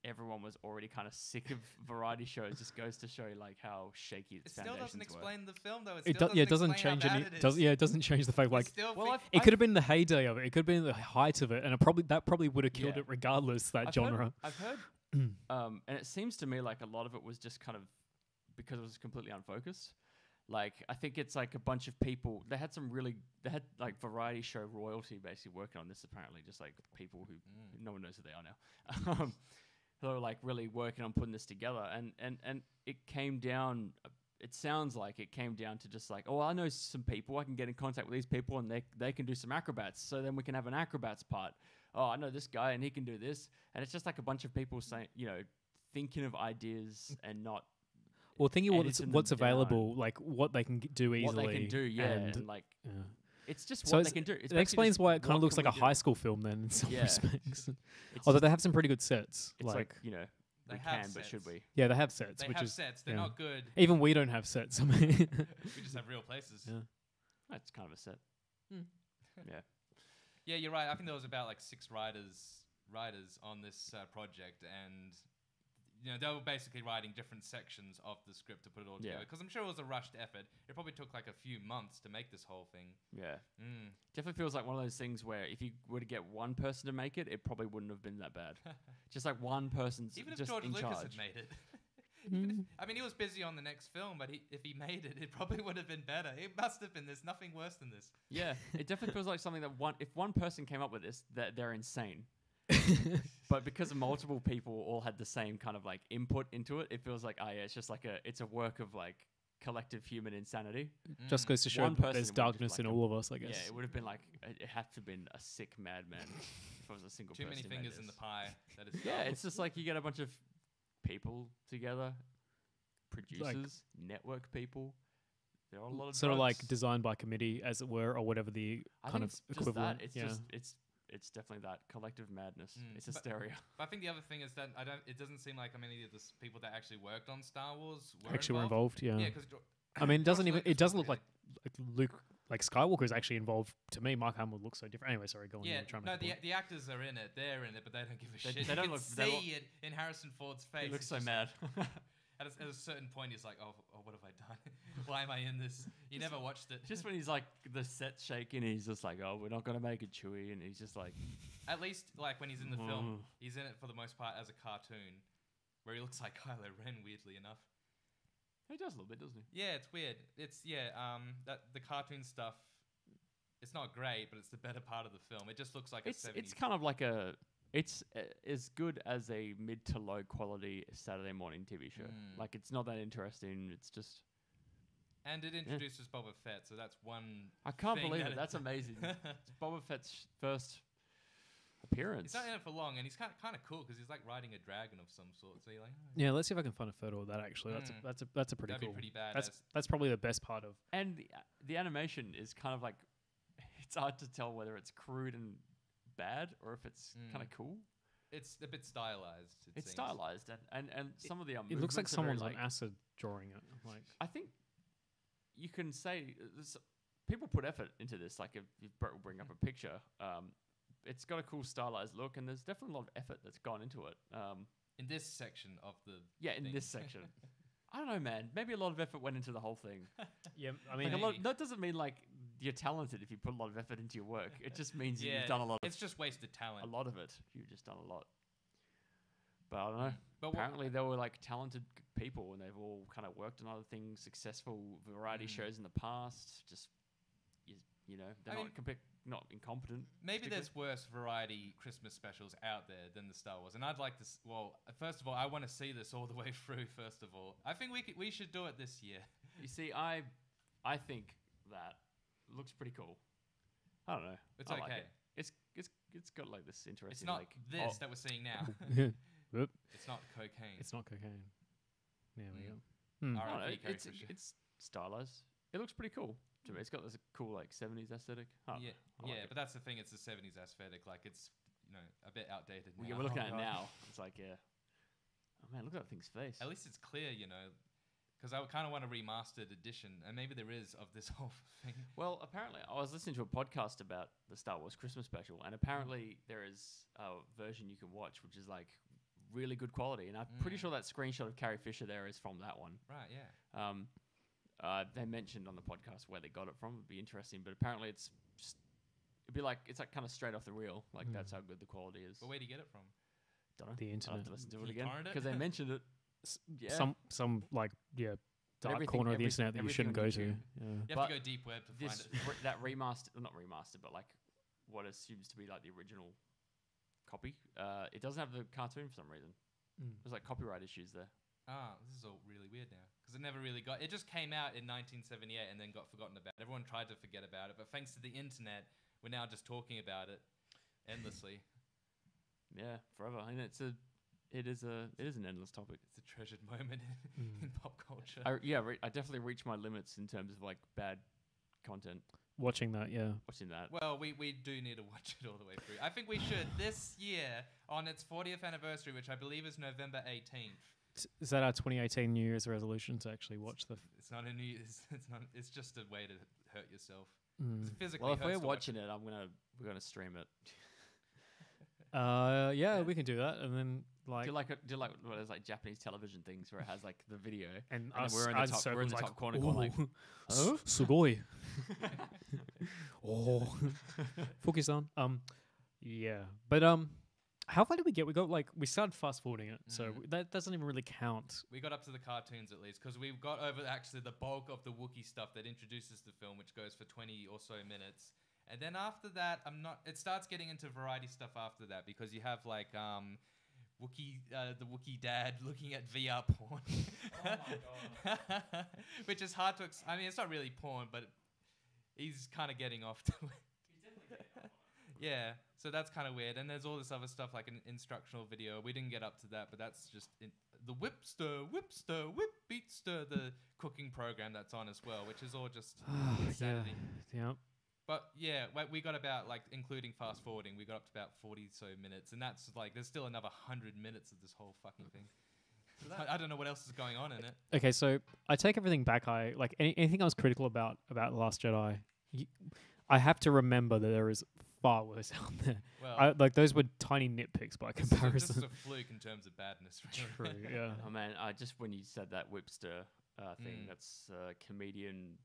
everyone was already kind of sick of variety shows just goes to show like how shaky its It still foundations doesn't were. explain the film though. It doesn't explain change how any. bad it Does is. yeah, it doesn't change the fact like Well, it could have been the heyday of it. It could have been the height of it, and that probably would have killed Yeah. it regardless. That genre. I've heard, and it seems to me like a lot of it was just kind of because it was completely unfocused. Like, I think it's like a bunch of people. They had like variety show royalty basically working on this, apparently, just like people who no one knows who they are now. Who are like really working on putting this together. And it came down, it sounds like it came down to just like, oh, I know some people, I can get in contact with these people and they can do some acrobats. So then we can have an acrobats part. Oh, I know this guy and he can do this. And it's just like a bunch of people saying, thinking of ideas and not. Well, thinking what's available, like what they can do easily. What they can do, yeah. And like, it's just what they can do. It explains why it kind of looks like a high school film then in some respects. Although they have some pretty good sets. It's like they can, sets. but should we? Yeah, they have sets. They have sets. They're not good. Even we don't have sets. I mean, we just have real places. Yeah. That's kind of a set. Yeah. Yeah, you're right. I think there was about like 6 writers on this project, and they were basically writing different sections of the script to put it all together. Because I'm sure it was a rushed effort. It probably took like a few months to make this whole thing. Yeah. Definitely feels like one of those things where if you were to get one person to make it, it probably wouldn't have been that bad. Just like one person's even if just George in Lucas charge. had made it. I mean, he was busy on the next film, but if he made it, it probably would have been better. It must have been. There's nothing worse than this. Yeah, it definitely feels like something that if one person came up with this, that they're insane. But because of multiple people all had the same kind of like input into it, it feels like it's just like it's a work of like collective human insanity. Just goes to show there's darkness in all of us, I guess. Yeah, it would have been like it had to have been a sick madman if it was a single Too person. many fingers in the pie. That is it's just like you get a bunch of people together, producers, network people. There are a lot of sort of like designed by committee, as it were, or whatever the kind of equivalent. It's definitely that collective madness. It's hysteria. But I think the other thing is that it doesn't seem like many of the people that actually worked on Star Wars were involved. Yeah. Yeah, because I mean, it doesn't look like Luke, like Skywalker is actually involved. To me, Mark Hamill looks so different. Anyway, sorry, go on. Yeah, the actors are in it. They're in it, but they don't give a shit. They don't you look. Can see it in Harrison Ford's face. He looks so mad. At a certain point, he's like, "Oh, what have I done? Why am I in this?" You never watched it. Just when he's like the set's shaking, he's just like, "Oh, we're not gonna make it Chewie," and he's just like, at least like when he's in the film, he's in it for the most part as a cartoon, where he looks like Kylo Ren, weirdly enough. He does a little bit, doesn't he? Yeah, it's weird. It's that the cartoon stuff. It's not great, but it's the better part of the film. It just looks like it's kind of like it's as good as a mid to low quality Saturday morning TV show. Like, it's not that interesting. It's just. And it introduces Boba Fett, so that's one. I can't believe it. That's amazing. It's Boba Fett's first appearance. He's not in it for long, and he's kind of cool because he's like riding a dragon of some sort. So you're like, yeah, let's see if I can find a photo of that. Actually, that's a pretty that'd cool. Be pretty bad. That's probably the best part of. And the animation is kind of like, it's hard to tell whether it's crude and bad or if it's kind of cool. It's a bit stylized. It's stylized, and some of the it looks like someone's on acid drawing it. Like, I think you can say people put effort into this. Like, if you bring up a picture, it's got a cool stylized look, and there's definitely a lot of effort that's gone into it. In this section of the in this section. I don't know, man. Maybe a lot of effort went into the whole thing. Yeah, I mean, that doesn't mean like you're talented if you put a lot of effort into your work. It just means you've done a lot. It's just wasted talent. A lot of it. You've just done a lot. But I don't know. But apparently they were like talented people, and they've all kind of worked on other things, successful variety shows in the past. Just they're not incompetent. Maybe there's worse variety Christmas specials out there than the Star Wars, and I'd like to. First of all, I want to see this all the way through. First of all, I think we should do it this year. You see, I think that looks pretty cool. I don't know. It's I okay. Like it. It's got like this interesting. It's not like that we're seeing now. It's not cocaine. It's not cocaine. There we go. It's stylized. It looks pretty cool to me. It's got this cool like 70s aesthetic. But that's the thing. It's the 70s aesthetic. Like, it's a bit outdated now. Yeah, we're looking at it now. It's like, oh man, look at that thing's face. At least it's clear, because I kind of want a remastered edition, and maybe there is, of this whole thing. Well, apparently, I was listening to a podcast about the Star Wars Christmas special, and apparently there is a version you can watch which is like really good quality, and I'm pretty sure that screenshot of Carrie Fisher there is from that one. Right, yeah. They mentioned on the podcast where they got it from. It'd be interesting, but apparently it's like kind of straight off the reel. Like, that's how good the quality is. But where do you get it from? Don't know. The internet. I'll have to listen to it again because they mentioned it. Some dark everything- corner of the every- internet that you everything shouldn't on go to. YouTube. Yeah. You have But to go deep web to find This it. that remastered, not remastered, but like what assumes to be like the original copy. It doesn't have the cartoon for some reason. There's like copyright issues there. Ah, this is all really weird now because it never really got. It just came out in 1978 and then got forgotten about. Everyone tried to forget about it, but thanks to the internet, we're now just talking about it endlessly. Yeah, forever. And it is an endless topic. It's a treasured moment in pop culture. I definitely reached my limits in terms of like bad content. Watching that, yeah. Watching that. Well, we do need to watch it all the way through. I think we should this year on its 40th anniversary, which I believe is November 18th. Is that our 2018 New Year's resolution to actually watch the? It's not a new. It's not. It's just a way to hurt yourself. Mm. It's physically. Well, if hurts we're to watching it, we're gonna stream it. Yeah, we can do that, and then like do like what is like Japanese television things where it has like the video and then us we're in the as top circles like, corner going like, "Oh, sugoi." Oh, Fuki-san. Yeah, but how far did we get? We started fast forwarding it, so that doesn't even really count. We got up to the cartoons at least because we've got over actually the bulk of the Wookiee stuff that introduces the film, which goes for 20 or so minutes. And then after that, it starts getting into variety stuff after that because you have like Wookiee, the Wookiee dad looking at VR porn. Oh my god. Which is hard to. I mean, it's not really porn, but he's kind of getting off to it. He's definitely getting off. Yeah, so that's kind of weird. And there's all this other stuff like an instructional video. We didn't get up to that, but that's just the whipster, whip beatster, the cooking program that's on as well, which is all just insanity. Yeah. But yeah, we got about like including fast forwarding, we got up to about 40 so minutes, and that's like there's still another 100 minutes of this whole fucking thing. I don't know what else is going on in it. Okay, so I take everything back. I like anything I was critical about The Last Jedi. I have to remember that there is far worse out there. Well, like those were tiny nitpicks by comparison. This is a fluke in terms of badness. True, yeah. Oh man, just when you said that whipster thing, that's comedian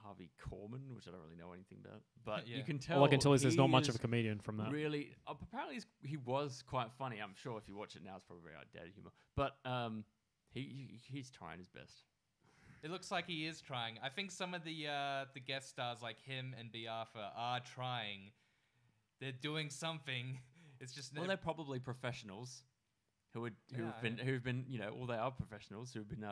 Harvey Korman, which I don't really know anything about, but Yeah. you can tell. All I can tell is there's not much is of a comedian from that. Really, apparently he was quite funny. I'm sure if you watch it now, it's probably outdated humor, but he's trying his best. It looks like he is trying. I think some of the guest stars like him and Biafra are trying. They're doing something. It's just Well, they're probably professionals who've been well, they are professionals who've been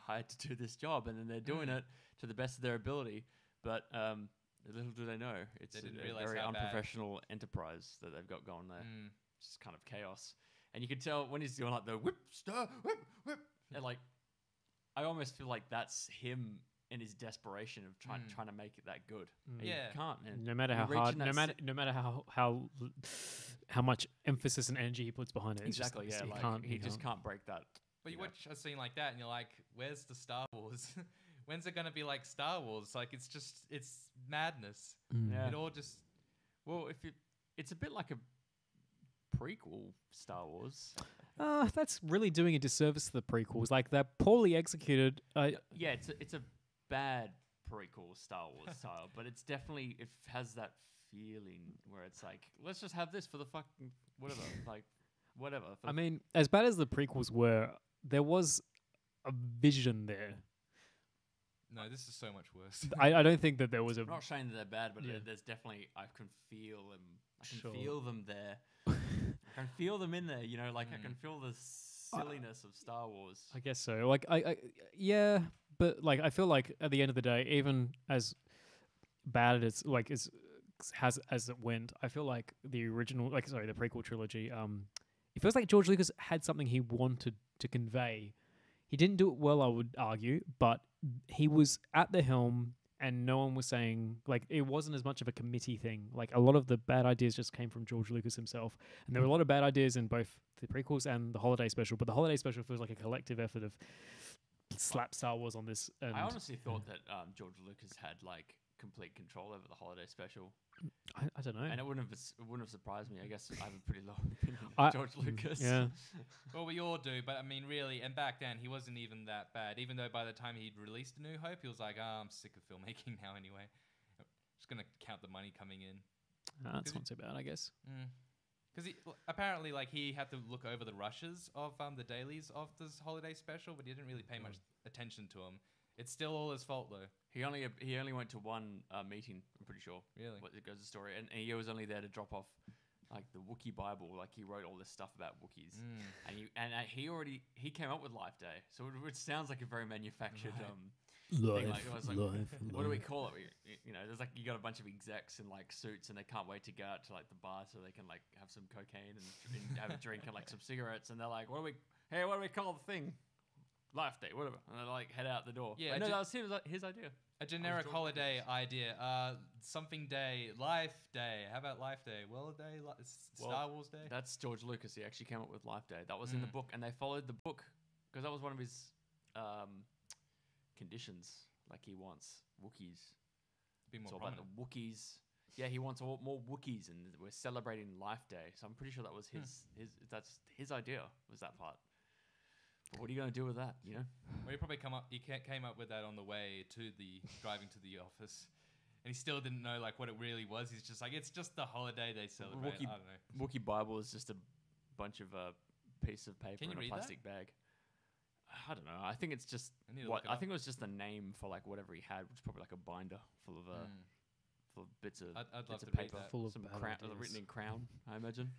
hired to do this job, and then they're doing it to the best of their ability. But little do they know, it's a very unprofessional enterprise that they've got going there. It's just kind of chaos, and you can tell when he's doing like the whipster, whip, and like I almost feel like that's him in his desperation of trying to make it that good. And Yeah. you can't, man. No matter how You're hard, reaching no matter how much emphasis and energy he puts behind it. Exactly, it's just, yeah. he He just can't break that. But you watch a scene like that and you're like, where's the Star Wars? When's it going to be like Star Wars? Like, it's madness. Yeah. It all just... Well, it's a bit like a prequel Star Wars. That's really doing a disservice to the prequels. Like, they're poorly executed. Yeah, it's a bad prequel Star Wars style, but it has that feeling where it's like, let's just have this for the fucking whatever, like whatever. I mean, as bad as the prequels were, there was a vision there. No, this is so much worse. I don't think that there was a... I'm not saying that they're bad, but Yeah. there's definitely, I can feel them. I can Sure. feel them there. I can feel them in there, like I can feel the silliness of Star Wars. I guess so. Like, yeah, but like, I feel like at the end of the day, even as bad as as it went, I feel like the prequel trilogy, it feels like George Lucas had something he wanted to convey. He didn't do it well, I would argue, but he was at the helm and no one was saying, like, it wasn't as much of a committee thing. Like, a lot of the bad ideas just came from George Lucas himself. And there were a lot of bad ideas in both the prequels and the holiday special, but the holiday special feels like a collective effort of slap Star Wars on this. And I honestly thought that George Lucas had like complete control over the holiday special, I don't know. and it wouldn't have surprised me. I guess I have a pretty low opinion of George Lucas. Yeah. Well, we all do, but I mean, really, and back then, he wasn't even that bad. Even though by the time he'd released A New Hope, he was like, I'm sick of filmmaking now anyway. Just going to count the money coming in. That's not too bad, I guess. Because apparently, like, he had to look over the rushes of the dailies of this holiday special, but he didn't really pay much attention to them. It's still all his fault though. He only went to one meeting. I'm pretty sure. Really? What it goes the story, and he was only there to drop off like the Wookiee Bible. Like he wrote all this stuff about Wookiees, and he came up with Life Day. So it sounds like a very manufactured thing. Like, it was like, what do we call it? You know, there's like you got a bunch of execs in like suits, and they can't wait to go out to like the bar so they can like have some cocaine and have a drink and like some cigarettes, and they're like, what do we call the thing? Life Day, whatever, and they like head out the door. Yeah, no, that was his idea. A generic holiday idea. Something day, Life Day. How about Life Day? World Day, Star Wars Day. That's George Lucas. He actually came up with Life Day. That was in the book, and they followed the book because that was one of his conditions. Like he wants Wookiees. Be more about the Wookiees. Yeah, he wants more Wookiees, and we're celebrating Life Day. So I'm pretty sure that was that's his idea. Was that part? But what are you going to do with that, you know? Well, he came up with that on the way to driving to the office. And he still didn't know, like, what it really was. He's just like, it's just the holiday they celebrate. I don't know. Wookiee Bible is just a bunch of piece of paper in a plastic bag. I don't know. I think it's just I think it was just a name for, like, whatever he had, which is probably like a binder full of bits of I'd love bits to of read paper. that. Full of some bad written in crown, I imagine.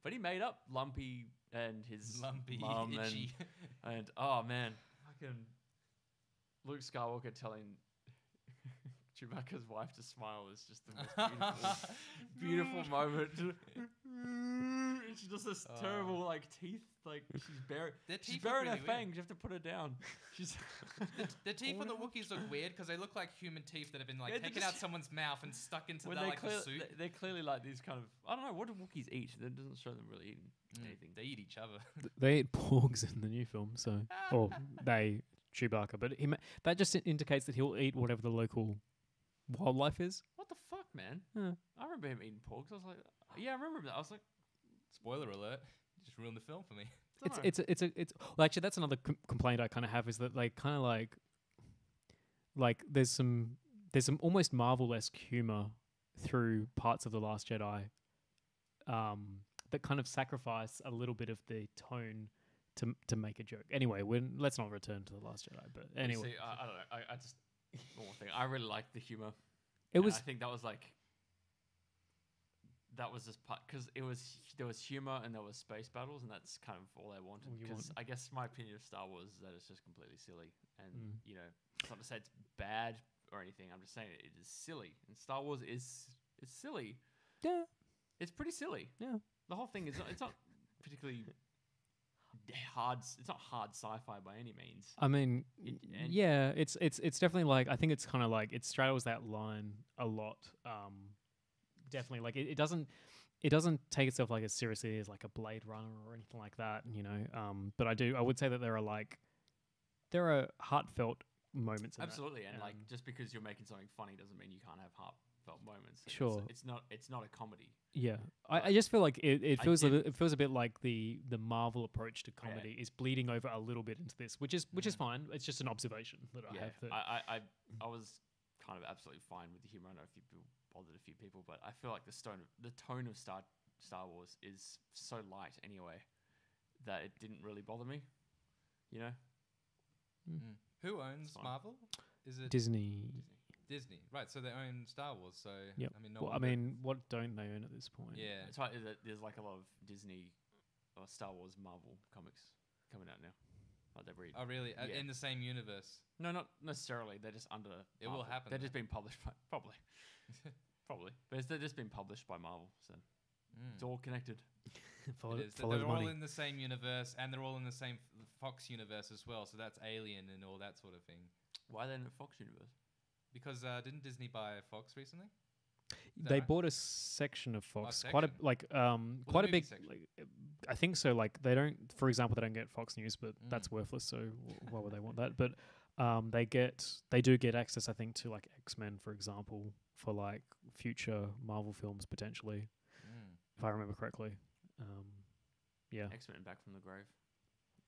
But he made up Lumpy and his mum itchy. and oh man, fucking Luke Skywalker telling Chewbacca's wife to smile is just the most beautiful moment. It's just this terrible like teeth, like she's burying her fangs. You have to put her down. She's the teeth on the Wookiees look weird because they look like human teeth that have been like taken out someone's mouth and stuck into the suit. They're clearly like these kind of I don't know what do Wookiees eat. That doesn't show them really eating anything. They eat each other. They eat porgs in the new film, so or they Chewbacca, but that just indicates that he'll eat whatever the local wildlife is. What the fuck, man? Yeah. I remember him eating porgs. I was like, yeah, I remember that. I was like, spoiler alert! You just ruined the film for me. It's well, actually, that's another complaint I kind of have is that they kind of like there's some almost Marvel-esque humor through parts of The Last Jedi, that kind of sacrifice a little bit of the tone to make a joke. Anyway, let's not return to The Last Jedi. But anyway, see, I don't know. I just one more thing. I really liked the humor. I think that was like. That was just part because there was humor and there was space battles and that's kind of all I wanted. Because I guess my opinion of Star Wars is that it's just completely silly and you know it's not to say it's bad or anything. I'm just saying it is silly and Star Wars is silly. Yeah, it's pretty silly. Yeah, the whole thing is it's not particularly hard. It's not hard sci-fi by any means. I mean, yeah, it's definitely like I think it's kind of like it straddles that line a lot. Definitely, like it doesn't take itself like as seriously as like a Blade Runner or anything like that, you know. But I would say that there are heartfelt moments. Absolutely, and like just because you're making something funny doesn't mean you can't have heartfelt moments. Sure, it's not a comedy. Yeah, I just feel like it feels a bit like the Marvel approach to comedy is bleeding over a little bit into this, which is fine. It's just an observation that I have. That I was kind of absolutely fine with the humor. I know a few people bothered a few people, but I feel like the tone of Star Wars is so light anyway that it didn't really bother me. You know, who owns Marvel? Is it Disney? Disney, right? So they own Star Wars. So yep. I mean, what don't they own at this point? Yeah, it's right. There's like a lot of Disney or Star Wars, Marvel comics coming out now. Like they read. Oh, really? In the same universe? No, not necessarily. They're just under. It Marvel. Will happen. They're just being published by probably, but they're just being published by Marvel. So it's all connected. They're all in the same universe, and they're all in the same Fox universe as well. So that's Alien and all that sort of thing. Why are they in the Fox universe? Because didn't Disney buy Fox recently? They bought a section of Fox, quite a big. Like, I think so. Like they don't, for example, they don't get Fox News, but that's worthless. So why would they want that? But they do get access, I think, to like X-Men, for example, for like future Marvel films potentially, if I remember correctly. Yeah. X-Men back from the grave.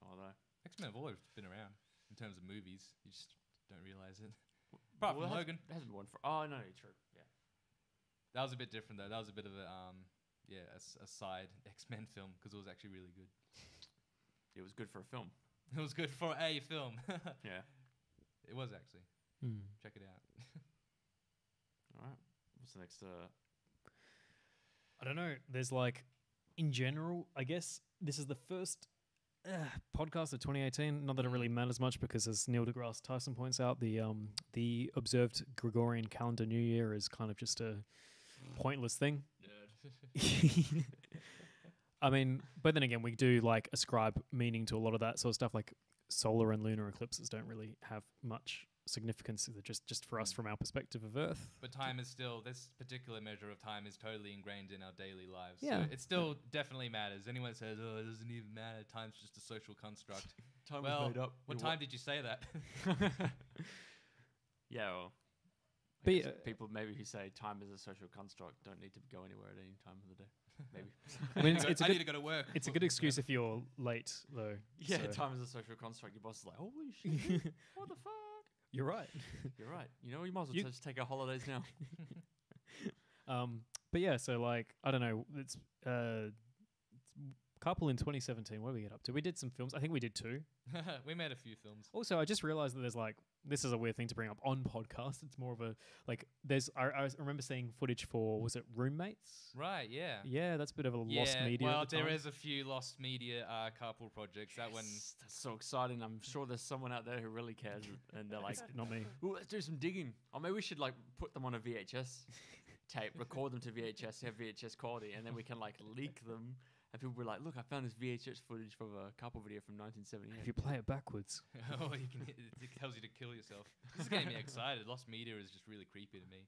Although X-Men have always been around in terms of movies, you just don't realize it. Apart from Logan, hasn't been one for. Oh no, true. Yeah. That was a bit different though. That was a bit of a side X-Men film because it was actually really good. It was good for a film. It was good for a film. Yeah. It was actually. Check it out. All right. What's the next? I don't know. There's like, in general, I guess this is the first podcast of 2018. Not that it really matters much because, as Neil deGrasse Tyson points out, the observed Gregorian calendar New Year is kind of just a pointless thing. Nerd. I mean, but then again, we do like ascribe meaning to a lot of that sort of stuff. Like solar and lunar eclipses don't really have much significance. They're just for us from our perspective of Earth. But time is still, this particular measure of time is totally ingrained in our daily lives. Yeah. So it still definitely matters. Anyone says, oh, it doesn't even matter, time's just a social construct. Time well, was made up. what time did you say that? Yeah, well, But I guess yeah, people maybe who say time is a social construct don't need to go anywhere at any time of the day. Maybe. I mean, it's a I good, need to go to work. it's a good excuse if you're late, though. Yeah, so- time is a social construct. Your boss is like, holy shit, what the fuck? You're right. You're right. You know, you might as well You- just take our holidays now. But yeah, so like I don't know, it's Carpool in 2017. What did we get up to? We did some films. I think we did 2. We made a few films. Also, I just realized that there's like, this is a weird thing to bring up on podcast. It's more of a like, I remember seeing footage for, was it Roommates? Right, yeah. Yeah, that's a bit of a lost media. Well, at the there time. is a few lost media carpool projects. That one. Yes, that's so exciting. I'm sure there's someone out there who really cares, and they're like, It's not me. "Ooh, let's do some digging." Or maybe we should like put them on a VHS tape, record them to VHS, have VHS quality, and then we can like leak them. And people will be like, "Look, I found this VHS footage from a couple video from 1978." If you play it backwards. Oh, it tells you to kill yourself. This is getting me excited. Lost media is just really creepy to me.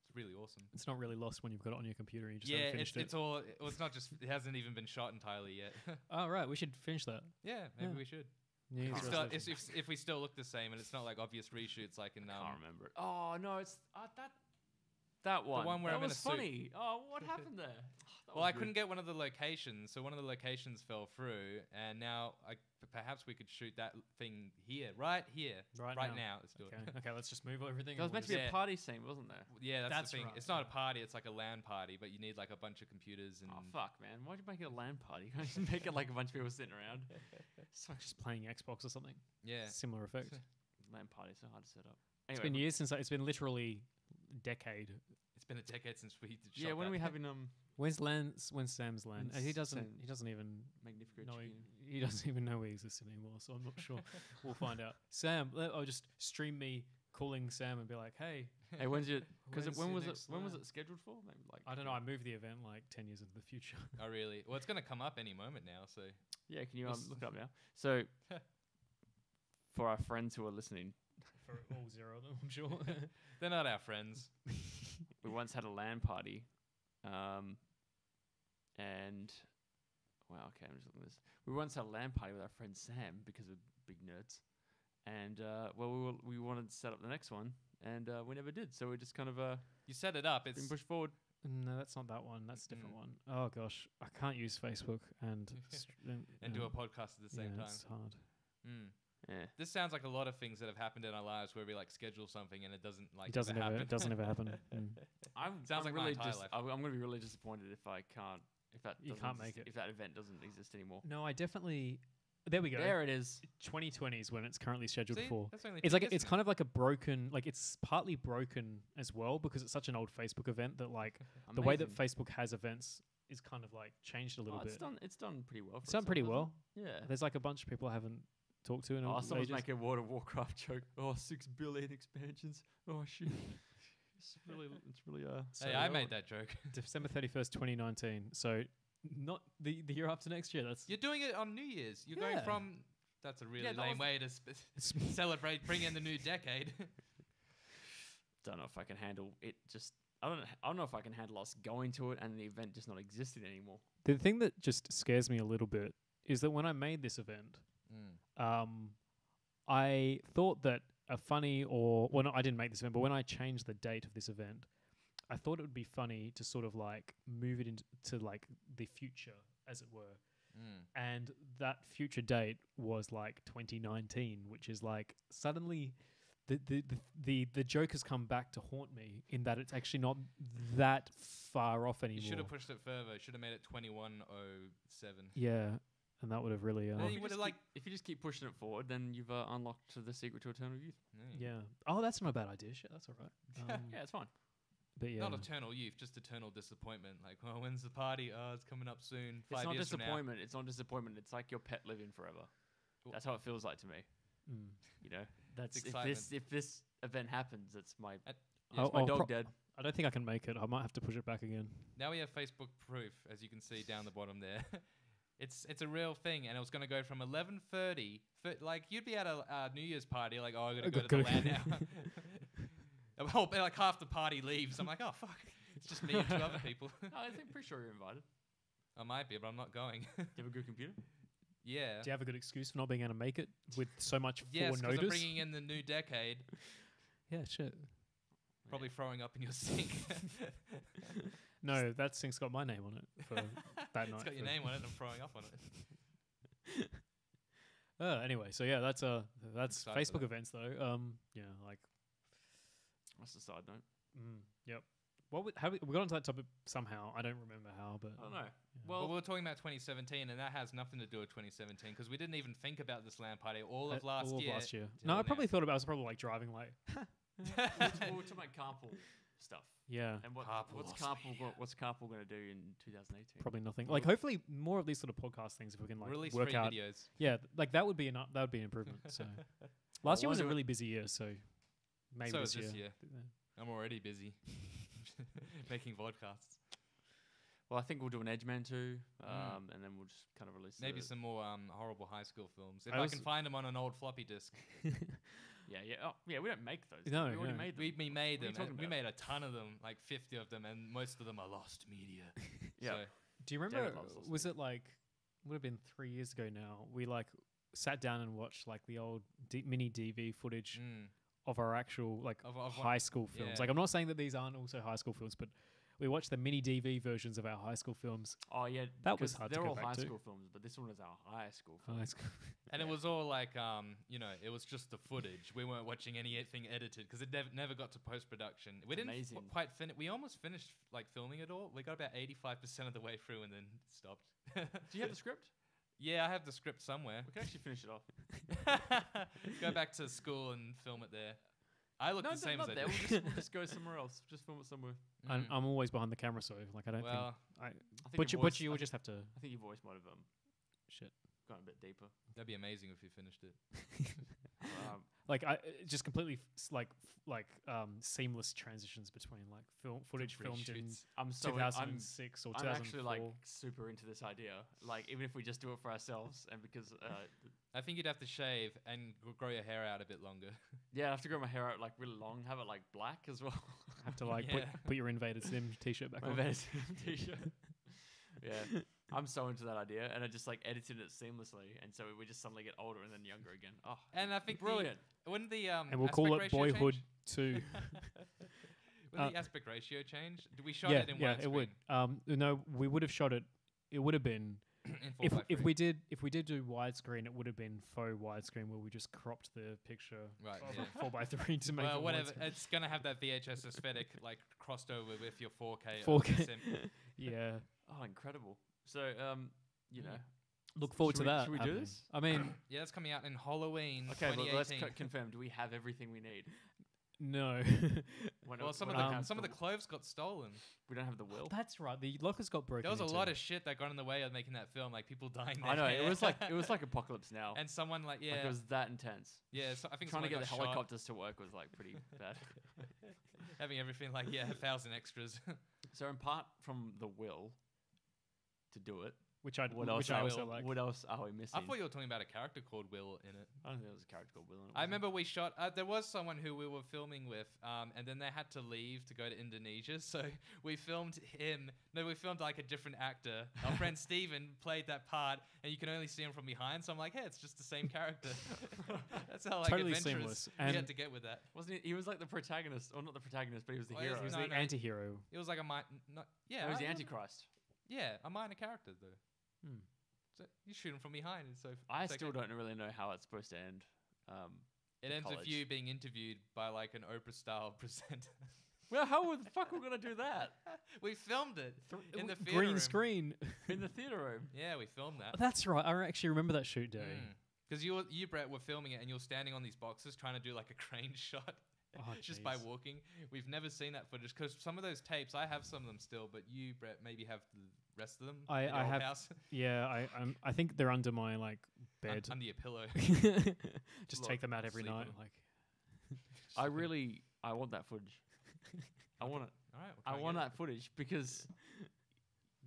It's really awesome. It's not really lost when you've got it on your computer and you just Yeah, haven't finished it's all. Well, it's not just. It hasn't even been shot entirely yet. Oh, right. We should finish that. Yeah, maybe Yeah. we should. New Year's If, we still, resolution. if we still look the same and it's not like obvious reshoots like in I can't remember it. Oh no, it's that one. one where that I'm in was a suit. funny. Oh, what happened there? Well, I couldn't get one of the locations, so one of the locations fell through, and now perhaps we could shoot that thing here, right here, Right now. Let's do Okay. it. Okay, let's just move everything. There was and meant to we'll be Yeah. a party scene, wasn't there? Yeah, That's the thing. right. It's not a party; it's like a LAN party, but you need like a bunch of computers and. Oh fuck, man! Why'd you make it a LAN party? You can't just make it like a bunch of people sitting around. just, just playing Xbox or something. Yeah. Similar effect. LAN party's so hard to set up. It's Anyway, been years since it's been literally decade. It's been a decade since we did. yeah, when are we having When's Sam's land? When's He doesn't. Sam- He doesn't even Magnifico know. Chicken? He doesn't even know we exist anymore. So I'm not sure. We'll find out. Sam, I'll just stream me calling Sam and be like, "Hey, Hey, when's your? Because When's when your was it? next When was LAN? it scheduled for? Maybe like I don't know. I moved the event like 10 years into the future." Oh, really? Well, it's gonna come up any moment now. So Yeah, can you We'll s- look it up now? So, for our friends who are listening, For all 0 of them, I'm sure. they're not our friends. we once had a LAN party, and wow, okay, I'm just looking at this. We once had a LAN party with our friend Sam because we're big nerds, and well, we wanted to set up the next one, and we never did. So we just kind of You set it up. It's been pushed forward. No, that's not that one. That's a different Mm. one. Oh gosh, I can't use Facebook and and do a podcast at the same yeah, time. It's hard. Mm. Yeah. This sounds like a lot of things that have happened in our lives where we like schedule something and it doesn't like It doesn't ever ever. happen. It doesn't ever happen. Mm. Sounds like my really entire life. I'm going to be really disappointed if I can't. If that You doesn't can't exist- make it. If that event doesn't exist anymore. No, I definitely. There we go. There it is. 2020 is when it's currently scheduled See? for. That's only It's two like years it's now. kind of like a broken, like it's partly broken as well because it's such an old Facebook event that like the way that Amazing. Facebook has events is kind of like changed a little bit. It's done pretty well. For It's done itself, pretty hasn't well. it? Yeah. There's like a bunch of people I haven't talked to in Oh, a someone's ages. making a World of Warcraft joke. Oh, 6 billion expansions. Oh shit. It's really Hey, I made that joke. December 31st, 2019. So not the year after next year. That's You're doing it on New Year's. You're going Yeah. from. That's a really that lame was- way to celebrate, bring in the new decade. Don't know if I can handle it. I don't know if I can handle us going to it and the event just not existing anymore. the thing that just scares me a little bit is that when I made this event, I thought that a funny no, I didn't make this event, but when I changed the date of this event, I thought it would be funny to sort of like move it into like the future, as it were. And that future date was like 2019, which is like suddenly the joke has come back to haunt me in that it's actually not that far off anymore. You should have pushed it further. Should have made it 2107. Yeah. and that would have really. Then you would have if you just keep pushing it forward, then you've unlocked the secret to eternal youth. Yeah. Oh, that's not a bad idea. Shit, that's all right. Yeah, it's fine. But yeah, not eternal youth, just eternal disappointment. Like, well, when's the party? Oh, it's coming up soon. It's 5 not years disappointment. It's not disappointment. It's like your pet living forever. That's how it feels like to me. You know, that's if this event happens, it's my dog dead. I don't think I can make it. I might have to push it back again. Now we have Facebook proof, as you can see down the bottom there. It's a real thing, and it was going to go from 11:30. Like, you'd be at a New Year's party, like, oh, I got to go to the LAN now. Like half the party leaves. I'm like, oh fuck, it's just me and 2 other people. I think pretty sure you're invited. I might be, but I'm not going. Do you have a good computer? Yeah. Do you have a good excuse for not being able to make it with so much yes, forenotice? Yes, I'm bringing in the new decade. Yeah, shit. Probably throwing up in your sink. No, that sink's got my name on it for that night. It's got your name on it and I'm throwing up on it. Anyway, so yeah, that's Facebook events though. Yeah, like that's a side note. Yep. We got onto that topic somehow. I don't remember how, but I don't know. Yeah. Well, we were talking about 2017, and that has nothing to do with 2017 because we didn't even think about this LAN party all of last year. No, I probably thought about. I was probably like driving, like. we were talking about carpool stuff. Yeah. And what's carpool going to do in 2018? Probably nothing. Like, hopefully, more of these sort of podcast things, if we can like release work out videos. Yeah, like that would be an improvement. So last year was a really busy year, so maybe so this year. Yeah. I'm already busy making vodcasts. Well, I think we'll do an Edgeman too, and then we'll just kind of release maybe some more horrible high school films if I can find them on an old floppy disk. Yeah. Oh, yeah, we don't make those. No, we already made them. We made them. We made a ton of them, like 50 of them, and most of them are lost media. Yeah. So do you remember? Was it like would have been 3 years ago now? We like sat down and watched like the old mini DV footage of our actual like of high school films. Yeah. Like, I'm not saying that these aren't also high school films, but we watched the mini DV versions of our high school films. Oh yeah, that was hard to go back to. They're all high school films, but this one is our high school film. And it was all like, it was just the footage. We weren't watching anything edited because it never got to post production. We didn't quite finish. We almost finished like filming it all. We got about 85% of the way through and then stopped. Do you have the script? Yeah, I have the script somewhere. We can actually finish it off. Go back to school and film it there. I look the same as I do. We'll just go somewhere else. Just film it somewhere. I'm always behind the camera, so like I don't think. I think but you will just have to. I think your voice might have gone a bit deeper. That'd be amazing if you finished it. Like I just completely seamless transitions between like footage filmed in 2006 or 2004. I'm actually like super into this idea. Like, even if we just do it for ourselves, and because I think you'd have to shave and grow your hair out a bit longer. Yeah, I have to grow my hair out like really long, have it like black as well. Have to like put your Invader Sim t-shirt back on. Invader Sim t-shirt. Yeah. I'm so into that idea, and I just like edited it seamlessly, and so we just suddenly get older and then younger again. Oh, and I think brilliant. Wouldn't the and we'll call it Boyhood 2. Wouldn't the aspect ratio change? Did we shot it in widescreen? Yeah, it would. No, we would have shot it. It would have been if we did do widescreen, it would have been faux widescreen where we just cropped the picture 4:3 to make it whatever. It's gonna have that VHS aesthetic like crossed over with your 4K. 4K. Yeah. Oh, incredible. So, look forward to that. Should we do this? I mean, yeah, that's coming out in Halloween. Okay, but let's confirm. Do we have everything we need? No. Well, some of the clothes got stolen. We don't have the will. That's right. The lockers got broken. There was a lot of shit that got in the way of making that film, like people dying. I know it was like Apocalypse Now, and someone like like it was that intense. Yeah, so I think trying to get the helicopters to work was like pretty bad. Having everything like 1,000 extras. So, in part from the will to do it. What else are we missing? I thought you were talking about a character called Will in it. I don't think there was a character called Will in it. I remember we shot. There was someone who we were filming with, and then they had to leave to go to Indonesia. So we filmed him. No, we filmed like a different actor. Our friend Steven played that part, and you can only see him from behind. So I'm like, hey, it's just the same character. That's how like totally adventurous we had to get with that. Wasn't he? He was like the protagonist, or not the protagonist, but he was the hero. He was the anti-hero. It was like he was the Antichrist. Yeah, a minor character though. So you shoot him from behind. I still don't really know how it's supposed to end. It ends with you being interviewed by like an Oprah style presenter. Well, how the fuck we're gonna do that? We filmed it in the theater green room. screen. In the theater room. Yeah, we filmed that. That's right. I actually remember that shoot day. Because you, Brett, were filming it and you're standing on these boxes trying to do like a crane shot just by walking. We've never seen that footage because some of those tapes, I have some of them still, but you, Brett, maybe have the rest of them. I have. House. Yeah, I think they're under my like bed. Under your pillow. Just take them out every night. Like, I want that footage. I want it. All right. I want that footage because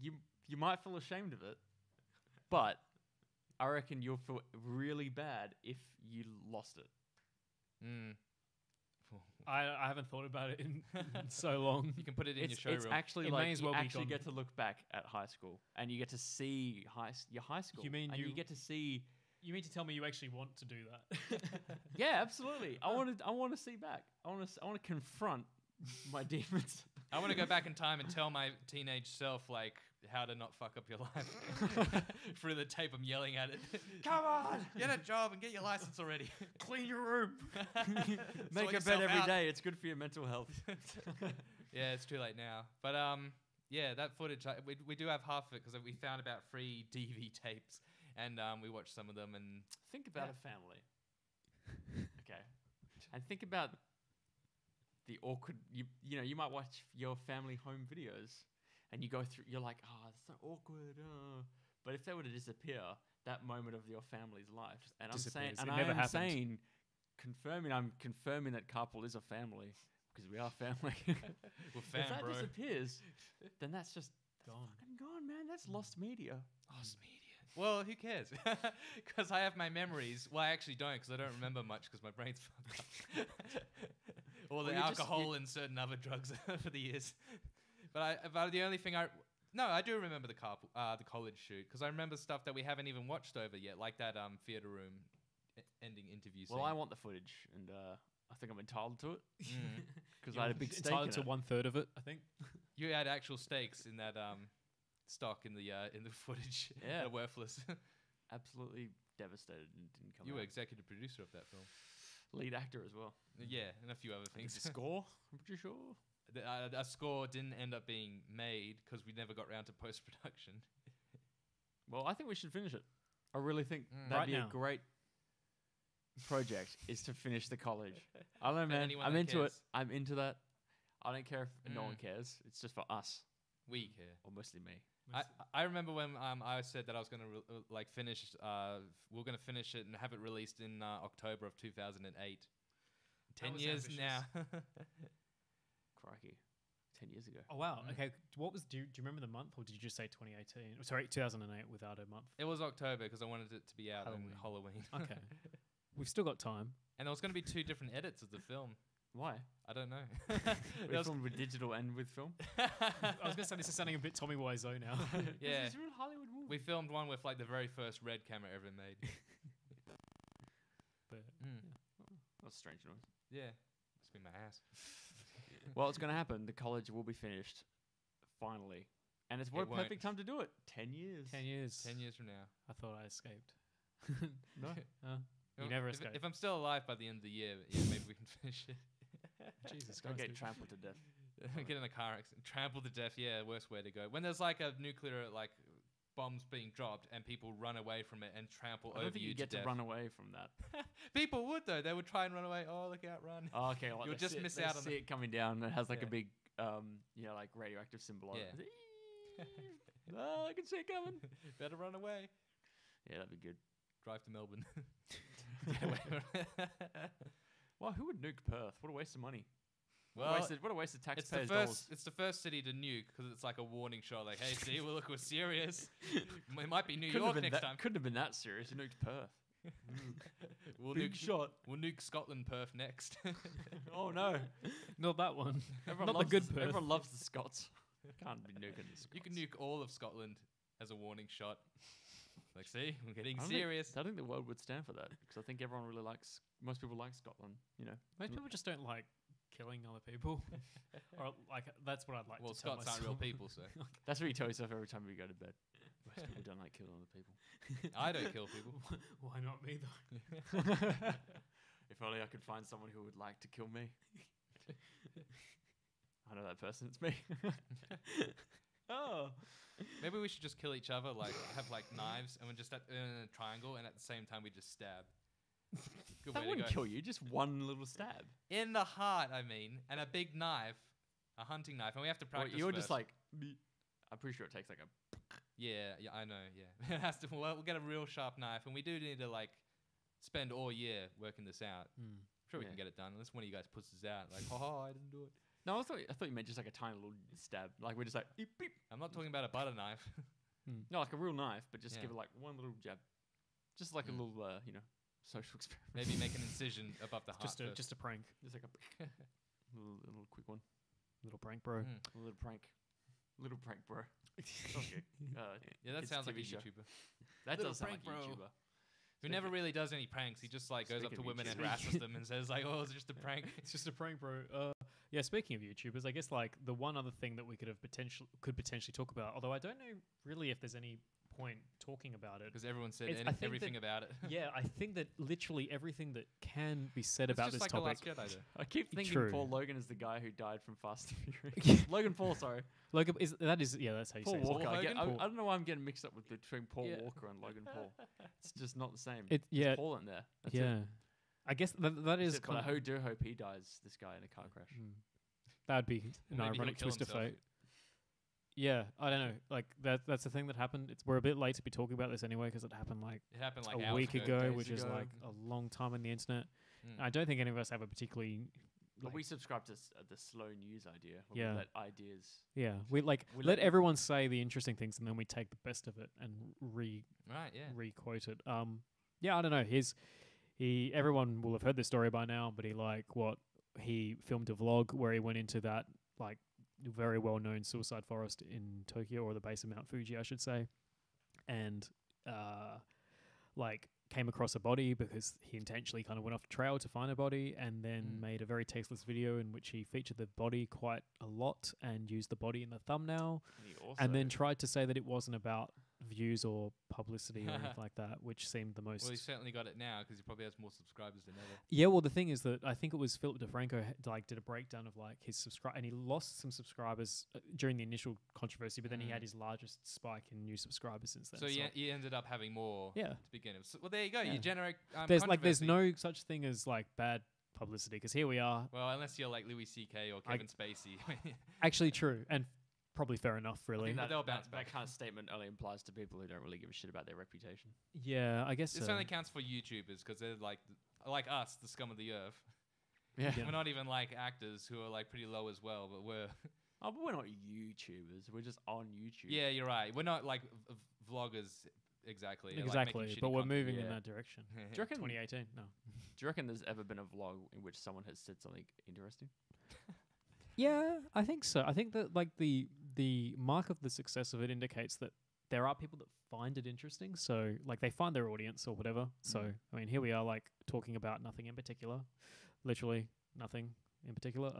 you might feel ashamed of it, but I reckon you'll feel really bad if you lost it. I haven't thought about it in so long. You can put it in your showroom. It's actually It like may as well you be actually gone. get to look back at high school and you get to see your high school. You mean and you get to see? You mean to tell me you actually want to do that? Yeah, absolutely. I want to see back. I want to confront my demons. I want to go back in time and tell my teenage self like how to not fuck up your life. Through the tape, I'm yelling at it. Come on, get a job and get your license already. Clean your room. Make Sort a bed yourself every out. day. It's good for your mental health. Yeah, it's too late now. But yeah, that footage we do have half of it because we found about 3 DV tapes and we watched some of them and Think about a family. Okay, and think about the awkward. You might watch your family home videos. And you go through, you're like, it's so awkward. But if they were to disappear, that moment of your family's life, and Disappears. I'm saying, I'm confirming that Carpool is a family because we are family. we're fam, if that bro. disappears, then that's just Gone. fucking gone, man. That's lost media. Lost media. Well, who cares? Because I have my memories. Well, I actually don't because I don't remember much because my brain's fucked up. Or the alcohol and certain other drugs over the years. But the only thing I do remember the college shoot because I remember stuff that we haven't even watched over yet, like that theater room ending interview scene. Well, I want the footage, and I think I'm entitled to it because I had a big stake entitled in to it. 1/3 of it, I think. You had actual stakes in that stock in the footage. Yeah. They're worthless. Absolutely devastated and didn't come You were out. executive producer of that film. Lead actor as well. Yeah, and a few other things. The score, I'm pretty sure. A score didn't end up being made because we never got around to post-production. Well, I think we should finish it. I really think Right that'd be now. a great project is to finish the college. I don't know, For man. anyone I'm that into it. cares. I'm into that. I don't care if no one cares. It's just for us, We care. or mostly me. I remember when I said that I was going to finish. We're going to finish it and have it released in October of 2008. 10 was years ambitious. now. Crikey, 10 years ago. Oh wow. Okay. What was? Do you remember the month, or did you just say 2018? Sorry, 2008 without a month. It was October because I wanted it to be out on Halloween. Okay. We've still got time. And there was going to be 2 different edits of the film. Why? I don't know. We filmed with digital and with film. I was gonna say this is sounding a bit Tommy Wiseau now. Yeah. This is a real Hollywood movie. We filmed one with like the very first red camera ever made. But That's a strange noise. Yeah. Must be my ass. Well, it's going to happen. The college will be finished finally, and it's what It a won't. perfect time to do it. 10 years. 10 years. 10 years from now. I thought I escaped. No. You never if, escape. if I'm still alive by the end of the year, yeah, maybe we can finish it. Jesus Don't Christ. get dude. trampled to death. Get in a car accident, trampled to death. Yeah, worst way to go. When there's like a nuclear like bombs being dropped and people run away from it and trample I don't over think you you get to to death. run away from that. People would though. They would try and run away. Oh, look out, run. Oh, okay. Like You'll they just see miss they out on see it coming down. It has like Yeah. a big, like radioactive symbol on Yeah. it. Oh, I can see it coming. Better run away. Yeah, that'd be good. Drive to Melbourne. Well, who would nuke Perth? What a waste of money. Well, What a waste of it's the taxpayers' first. dollars. It's the first city to nuke because it's like a warning shot. Like, hey, see, well, look, we're serious. It might be New Couldn't have York been next that, time. Couldn't have been that serious. You nuked Perth. We'll Big nuke shot. We'll nuke Scotland, Perth next. Oh no! Not that one. Everyone Not the loves good Perth. Everyone loves the Scots. Can't be nuking the Scots. You can nuke all of Scotland as a warning shot. Like, see, we're getting I don't serious. Think, I don't think the world would stand for that because I think everyone really likes. Most people like Scotland. You know. Most people just don't like killing other people. Or like that's what I'd like Well, to tell Scots myself. aren't real people, so That's what you tell yourself every time you go to bed. Most people don't like killing other people. I don't kill people. Why not me though? If only I could find someone who would like to kill me. I know that person. It's me. Oh. Maybe we should just kill each other, like have like knives, and we're just in a triangle, and at the same time we just stab. Good That way wouldn't to go. kill you. Just one little stab. In the heart, I mean, and a big knife, a hunting knife, and we have to practice. You're first. just like. I'm pretty sure it takes like a. Yeah, I know. Yeah, it has to. Well, we'll get a real sharp knife, and we do need to like spend all year working this out. I'm sure we can get it done. Unless one of you guys puts us out, like, oh, I didn't do it. No, I thought you meant just like a tiny little stab. Like we're just like beep, beep. I'm not talking about a butter knife. No, like a real knife, but just Yeah. give it like one little jab, just like a little social experiment. Maybe make an incision above the heart. Just a prank. Just like a little quick one, Little prank, bro. a little prank, bro. Okay. Yeah, that It's sounds a like a TV show. YouTuber That Little does sound like prank, a bro. YouTuber. who never really does any pranks. He just like goes up to Speaking of women and YouTubers. harasses them and says like, "Oh, it's just a prank." It's just a prank, bro. Yeah, speaking of YouTubers, I guess like the one other thing that we could potentially talk about, although I don't know really if there's any point talking about it. Because everyone said I think everything that- about it. Yeah, I think that literally everything that can be said It's about just this like topic. the Last Jedi, though. I keep thinking True. Paul Logan is the guy who died from Fast and Furious. Logan Paul, sorry. Logan that's how you Paul say it. Walker. Paul I Hogan? don't know why I'm getting mixed up with between Paul Yeah. Walker and Logan Paul. It's just not the same. It yeah There's Paul in there. That's yeah. it. I guess that is But I kind of do hope he dies. This guy in a car crash. that'd be an Maybe he'll ironic kill twist of himself. fate. Yeah, I don't know. Like that's the thing that happened. We're a bit late to be talking about this anyway because it happened like It happened like a hours week ago. ago, days which is ago. like a long time on the internet. Mm. I don't think any of us have a particularly But like, we subscribe to the slow news idea. Where Yeah. we let ideas. yeah, we like we let let- everyone say the interesting things and then we take the best of it and Right, yeah. re-quote it. Yeah, I don't know. Everyone will have heard this story by now, but he filmed a vlog where he went into that like very well-known suicide forest in Tokyo, or the base of Mount Fuji, I should say, and like came across a body because he intentionally kind of went off the trail to find a body, and then made a very tasteless video in which he featured the body quite a lot and used the body in the thumbnail, And he also and then tried to say that it wasn't about views or publicity or anything like that, which seemed the most. Well, he's certainly got it now because he probably has more subscribers than ever. Yeah, well, the thing is that I think it was Philip DeFranco did a breakdown of like his and he lost some subscribers during the initial controversy, but then he had his largest spike in new subscribers since then. So he ended up having more yeah, to begin with. So, well, there you go. Yeah. You generate there's controversy. no such thing as like bad publicity because here we are. Well, unless you're like Louis C.K. or Kevin Spacey. Actually, true and probably fair enough, really. that- they'll bounce that back. kind of statement only applies to people who don't really give a shit about their reputation. Yeah, I guess This so. only counts for YouTubers because they're like us, the scum of the earth. Yeah. Yeah. We're not even like actors who are like pretty low as well, but we're Oh, but we're not YouTubers. We're just on YouTube. yeah, you're right. We're not like vloggers exactly. like, making Exactly, shitty but we're content. moving in Yeah. that direction. Do you reckon? 2018, no. Do you reckon there's ever been a vlog in which someone has said something interesting? Yeah, I think so. I think that like the mark of the success of it indicates that there are people that find it interesting. So like they find their audience or whatever. So I mean, here we are like talking about nothing in particular, literally nothing in particular.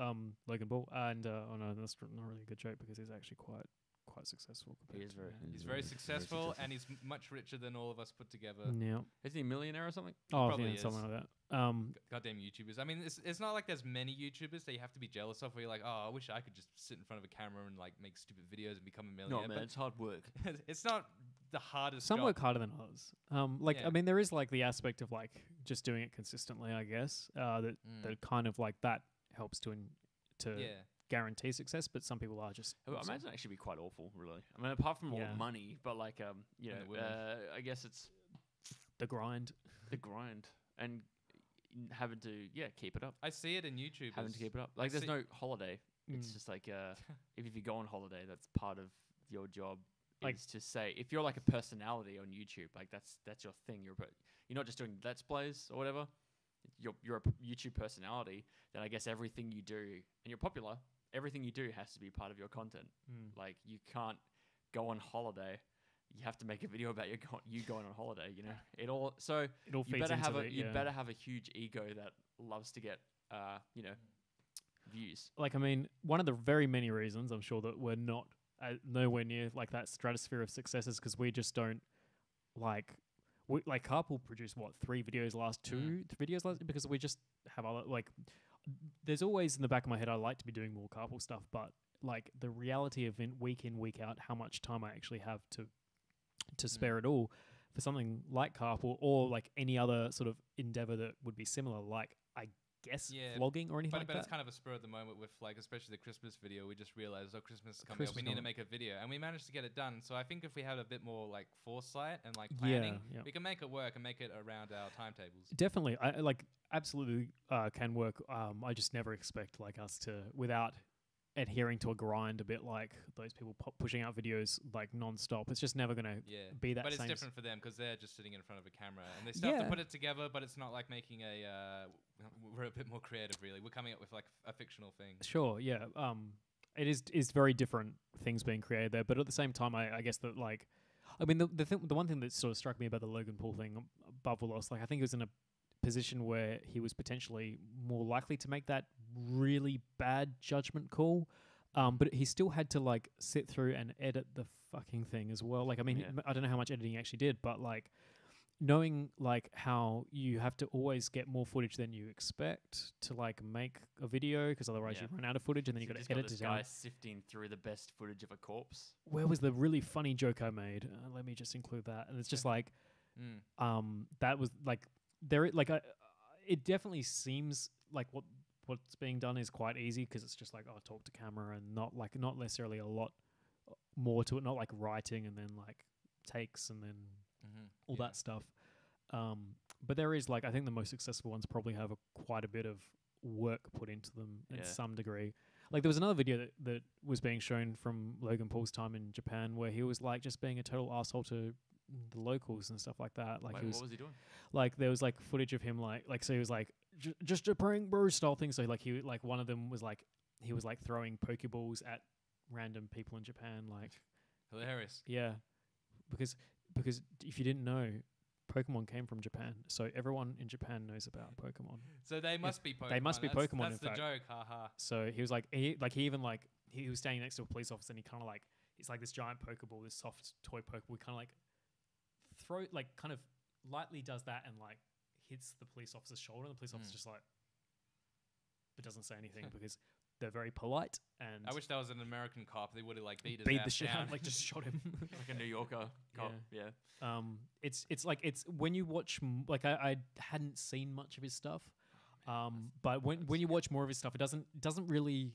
Logan Paul, and oh no, that's not really a good joke because he's actually quite successful. He is very. He's very successful and he's much richer than all of us put together. Yeah. Is he a millionaire or something? Oh, probably yeah, is. something like that. Goddamn YouTubers. I mean, it's not like there's many YouTubers that you have to be jealous of where you're like, oh, I wish I could just sit in front of a camera and like make stupid videos and become a millionaire. No, man, it's hard work. But it's not the hardest Some job. work harder than others. Yeah. I mean, there is like the aspect of like just doing it consistently, I guess. That kind of like that helps to Yeah. guarantee success, but some people are just. I awesome. imagine it actually be quite awful, really. I mean, apart from all Yeah. the money, but like, you And know, the women. I guess it's the grind. the grind and having to, keep it up. I see it in YouTubers. Having to keep it up. Like, there's see- no holiday. It's Mm. just like, if you go on holiday, that's part of your job. Like- Is to say, if you're like a personality on YouTube, like that's your thing. You're not just doing Let's Plays or whatever. You're a YouTube personality. Then I guess everything you do, and you're popular, everything you do has to be part of your content. Like, you can't go on holiday. You have to make a video about you going on holiday. You know, it all. So It all you feeds better into have the, you yeah. better have a huge ego that loves to get views. Like, I mean, one of the very many reasons I'm sure that we're not nowhere near like that stratosphere of successes because we just don't like. Carpool produced 3 videos last 2 videos last because we just have other like there's always in the back of my head, I like to be doing more carpool stuff, but like the reality of week in, week out, how much time I actually have to spare it all for something like carpool or like any other sort of endeavor that would be similar, like I guess vlogging or anything like that. But it's kind of a spur of the moment with like, especially the Christmas video. We just realized, Christmas is coming up. We need to make a video, and we managed to get it done. So I think if we had a bit more like foresight and like planning, we can make it work and make it around our timetables. Definitely, I like absolutely can work. I just never expect like us to without adhering to a grind a bit like those people pushing out videos like non-stop. It's just never going to be that. But same it's different for them because they're just sitting in front of a camera and they still have to put it together, but it's not like making a we're a bit more creative really. We're coming up with like a fictional thing. Sure, yeah. It is very different things being created there, but at the same time I guess that like I mean the one thing that sort of struck me about the Logan Paul thing above all else, like I think it was in a position where he was potentially more likely to make that really bad judgment call, but he still had to like sit through and edit the fucking thing as well. Like I mean, I don't know how much editing he actually did, but like knowing like how you have to always get more footage than you expect to like make a video because otherwise you run out of footage and then you got to edit it down. Guy sifting through the best footage of a corpse. Where was the really funny joke I made? Let me just include that. And it's just like that was like there like it definitely seems like what's being done is quite easy because it's just like talk to camera and not necessarily a lot more to it, not like writing and then like takes and then all that stuff. But there is like I think the most successful ones probably have quite a bit of work put into them in some degree. Like there was another video that was being shown from Logan Paul's time in Japan where he was like just being a total asshole to the locals and stuff like that. Like what was he doing? Like there was like footage of him like so he was like just a prank bro style thing. So like he like one of them was like he was like throwing Pokeballs at random people in Japan. Like hilarious. Yeah, because if you didn't know, Pokemon came from Japan, so everyone in Japan knows about Pokemon. So they must be Pokemon. They must be Pokemon. That's the joke, haha. So he was like he was standing next to a police officer and he kind of like it's like this giant Pokeball, this soft toy Pokeball, kind of like throw like kind of lightly does that and like hits the police officer's shoulder and the police officer just like but doesn't say anything because they're very polite. And I wish that was an American cop. They would have like beat the shit out, like just shot him like a New Yorker cop. It's like it's when you watch like I hadn't seen much of his stuff, but when you watch more of his stuff, it doesn't really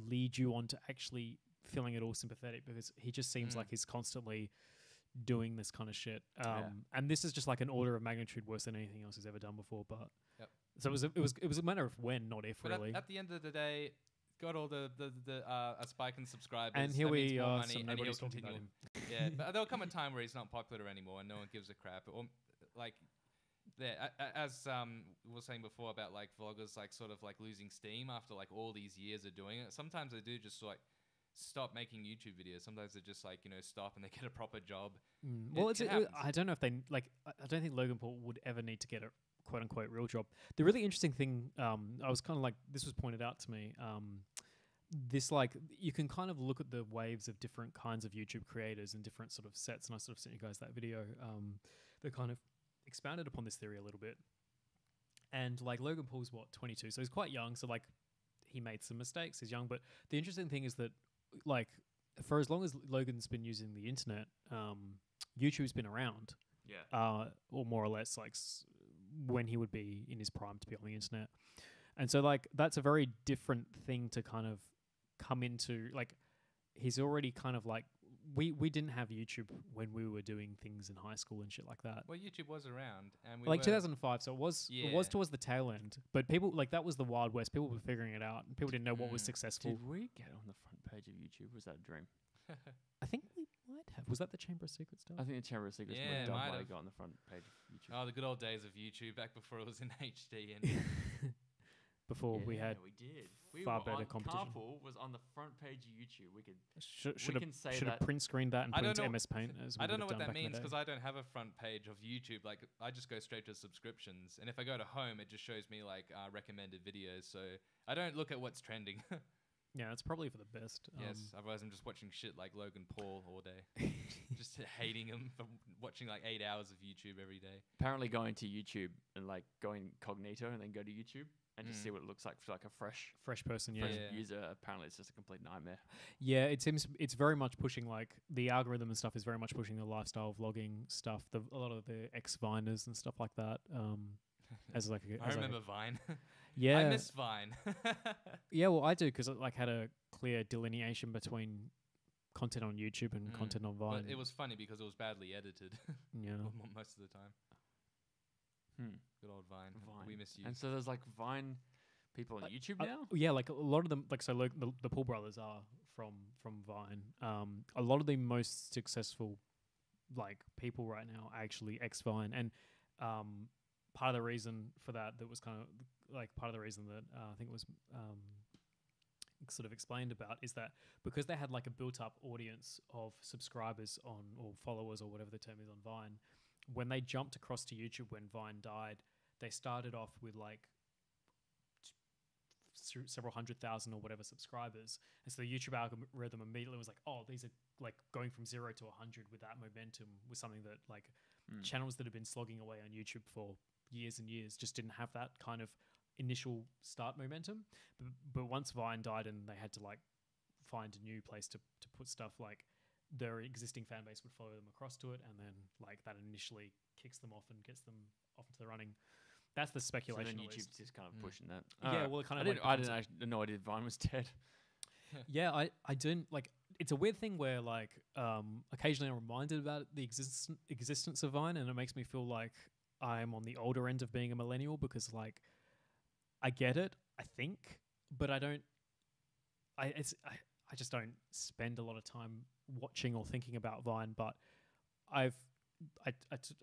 lead you on to actually feeling at all sympathetic because he just seems like he's constantly doing this kind of shit. And this is just like an order of magnitude worse than anything else he's ever done before. But so it was a matter of when, not if, but really. At the end of the day, got all the a spike in subscribers, and here we are. Money, and he'll continue. But there'll come a time where he's not popular anymore, and no one gives a crap. Or like, as we were saying before about like vloggers, like sort of like losing steam after like all these years of doing it. Sometimes they do just like stop making YouTube videos. Sometimes they just like stop and they get a proper job. Well, I don't know if they like. I don't think Logan Paul would ever need to get a quote unquote real job. The really interesting thing, I was kind of like this was pointed out to me. This like you can kind of look at the waves of different kinds of YouTube creators and different sort of sets, and I sort of sent you guys that video that kind of expounded upon this theory a little bit. And like Logan Paul's 22, so he's quite young. So like he made some mistakes. He's young, but the interesting thing is that like for as long as Logan's been using the internet, YouTube's been around. Or more or less like when he would be in his prime to be on the internet. And so like that's a very different thing to kind of come into. Like he's already kind of like we didn't have YouTube when we were doing things in high school and shit like that. Well, YouTube was around, and like 2005, so it was towards the tail end. But people like that was the Wild West. People were figuring it out, and people didn't know what was successful. Did we get on the front page of YouTube? Was that a dream? I think we might have. Was that the Chamber of Secrets stuff? I think the Chamber of Secrets might have got on the front page of YouTube. Oh, the good old days of YouTube, back before it was in HD and before we had far better competition. Carpool was on the front page of YouTube. We could should have print screened that and put into MS Paint. I don't know what that means because I don't have a front page of YouTube. Like I just go straight to subscriptions, and if I go to home, it just shows me like recommended videos. So I don't look at what's trending. Yeah, it's probably for the best. Yes, otherwise I'm just watching shit like Logan Paul all day. Just hating him for watching like 8 hours of YouTube every day. Apparently going to YouTube and like going incognito and then go to YouTube and just see what it looks like for like a fresh person. Yeah. user. Apparently it's just a complete nightmare. Yeah, it seems it's very much pushing like the algorithm and stuff is very much pushing the lifestyle vlogging stuff. A lot of the ex-Viners and stuff like that. As like I remember Vine. Yeah, I miss Vine. Yeah, well, I do because it like had a clear delineation between content on YouTube and content on Vine. But it was funny because it was badly edited. Yeah, most of the time. Good old Vine. We miss you. And so there's like Vine people on YouTube now? Yeah, like a lot of them, like so the Paul brothers are from Vine. A lot of the most successful like people right now are actually ex-Vine, and part of the reason for that was kind of like part of the reason that I think it was sort of explained about is that because they had like a built-up audience of subscribers on or followers or whatever the term is on Vine, when they jumped across to YouTube when Vine died, they started off with like several 100,000 or whatever subscribers, and so the YouTube algorithm immediately was like, oh, these are like going from 0 to 100 with that momentum was something that like channels that have been slogging away on YouTube for years and years just didn't have that kind of initial start momentum. But once Vine died and they had to like find a new place to put stuff, like their existing fan base would follow them across to it, and then like that initially kicks them off and gets them off into the running. That's the speculation. So then YouTube's just kind of pushing that. Yeah, well, it kind of. I didn't actually know idea Vine was dead. Yeah, I didn't like. It's a weird thing where like occasionally I'm reminded about the existence of Vine, and it makes me feel like I'm on the older end of being a millennial because like I get it, I think, but I don't. I just don't spend a lot of time watching or thinking about Vine. But I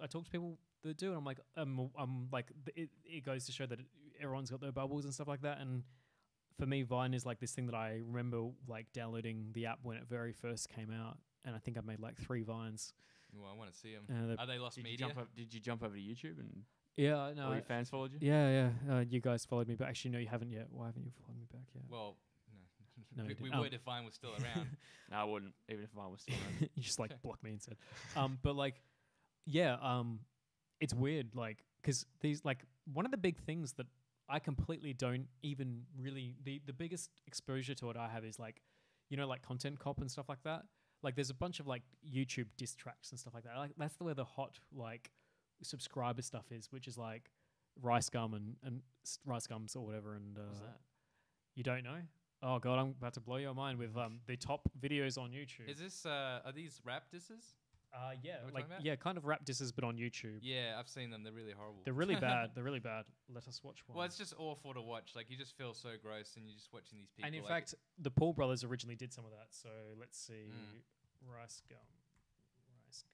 talk to people that do, and I'm like it goes to show that everyone's got their bubbles and stuff like that. And for me, Vine is like this thing that I remember like downloading the app when it very first came out, and I think I made like 3 Vines. Well, I want to see them. Are they lost media? Did you jump over to YouTube and? Yeah, no. All your fans followed you? Yeah. You guys followed me, but actually, no, you haven't yet. Why haven't you followed me back yet? Well, no, we would if Vine was still around. No, I wouldn't, even if Vine was still around. You just like block me instead. But like, yeah, it's weird, like, because these like one of the big things that I completely don't even really the biggest exposure to it I have is like, you know, like Content Cop and stuff like that. Like, there's a bunch of like YouTube diss tracks and stuff like that. Like, that's where the hot like subscriber stuff is, which is like Rice Gum and Rice Gums or whatever. And What's that? You don't know? Oh god, I'm about to blow your mind with the top videos on YouTube. Is this are these rap disses? Yeah, like kind of rap disses, but on YouTube. Yeah, I've seen them. They're really horrible. They're really bad. They're really bad. Let us watch one. Well, it's just awful to watch. Like, you just feel so gross, and you're just watching these people. And in like fact, the Paul brothers originally did some of that. So let's see, Rice Gums.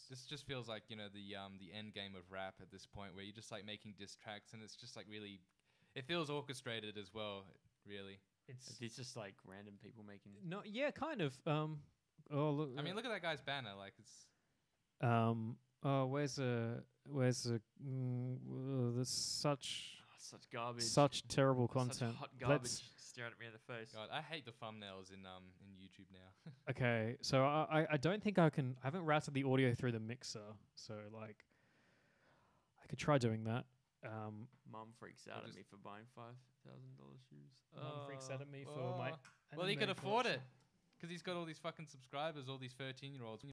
This just feels like, you know, the end game of rap at this point, where you're just like making diss tracks, and it's just like really, it feels orchestrated as well. Really, it's just like random people making. No, yeah, kind of. Oh, look. I mean, look at that guy's banner. Like, it's. Oh, where's there's such garbage, such terrible content. Such hot garbage staring at me in the face. God, I hate the thumbnails in YouTube now. Okay, so I don't think I haven't routed the audio through the mixer, so like I could try doing that. Mum freaks out at me for buying $5,000 shoes. Mum freaks out at me for my. Well, he could afford it because he's got all these fucking subscribers, all these 13-year-olds.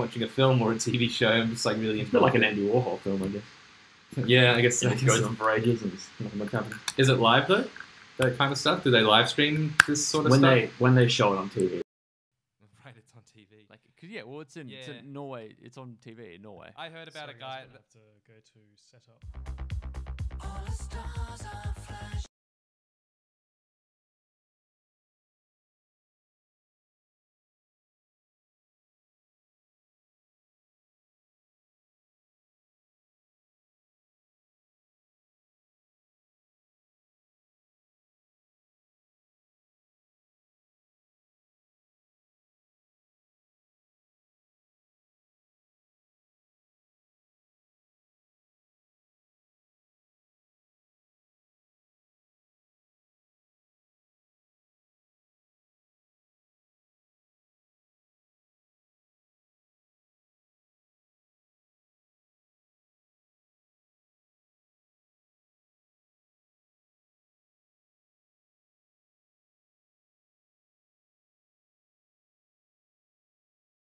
watching a film or a TV show, I'm just like really It's a bit like an Andy Warhol film, I guess. Yeah, I guess. It goes on for ages and nothing much happens. Is it live though? That kind of stuff? Do they live stream this sort of stuff? When they show it on TV. Right, it's on TV. Like, cause well, it's in Norway. It's on TV in Norway. I heard about a guy. Have to go to setup. All the stars are flashing.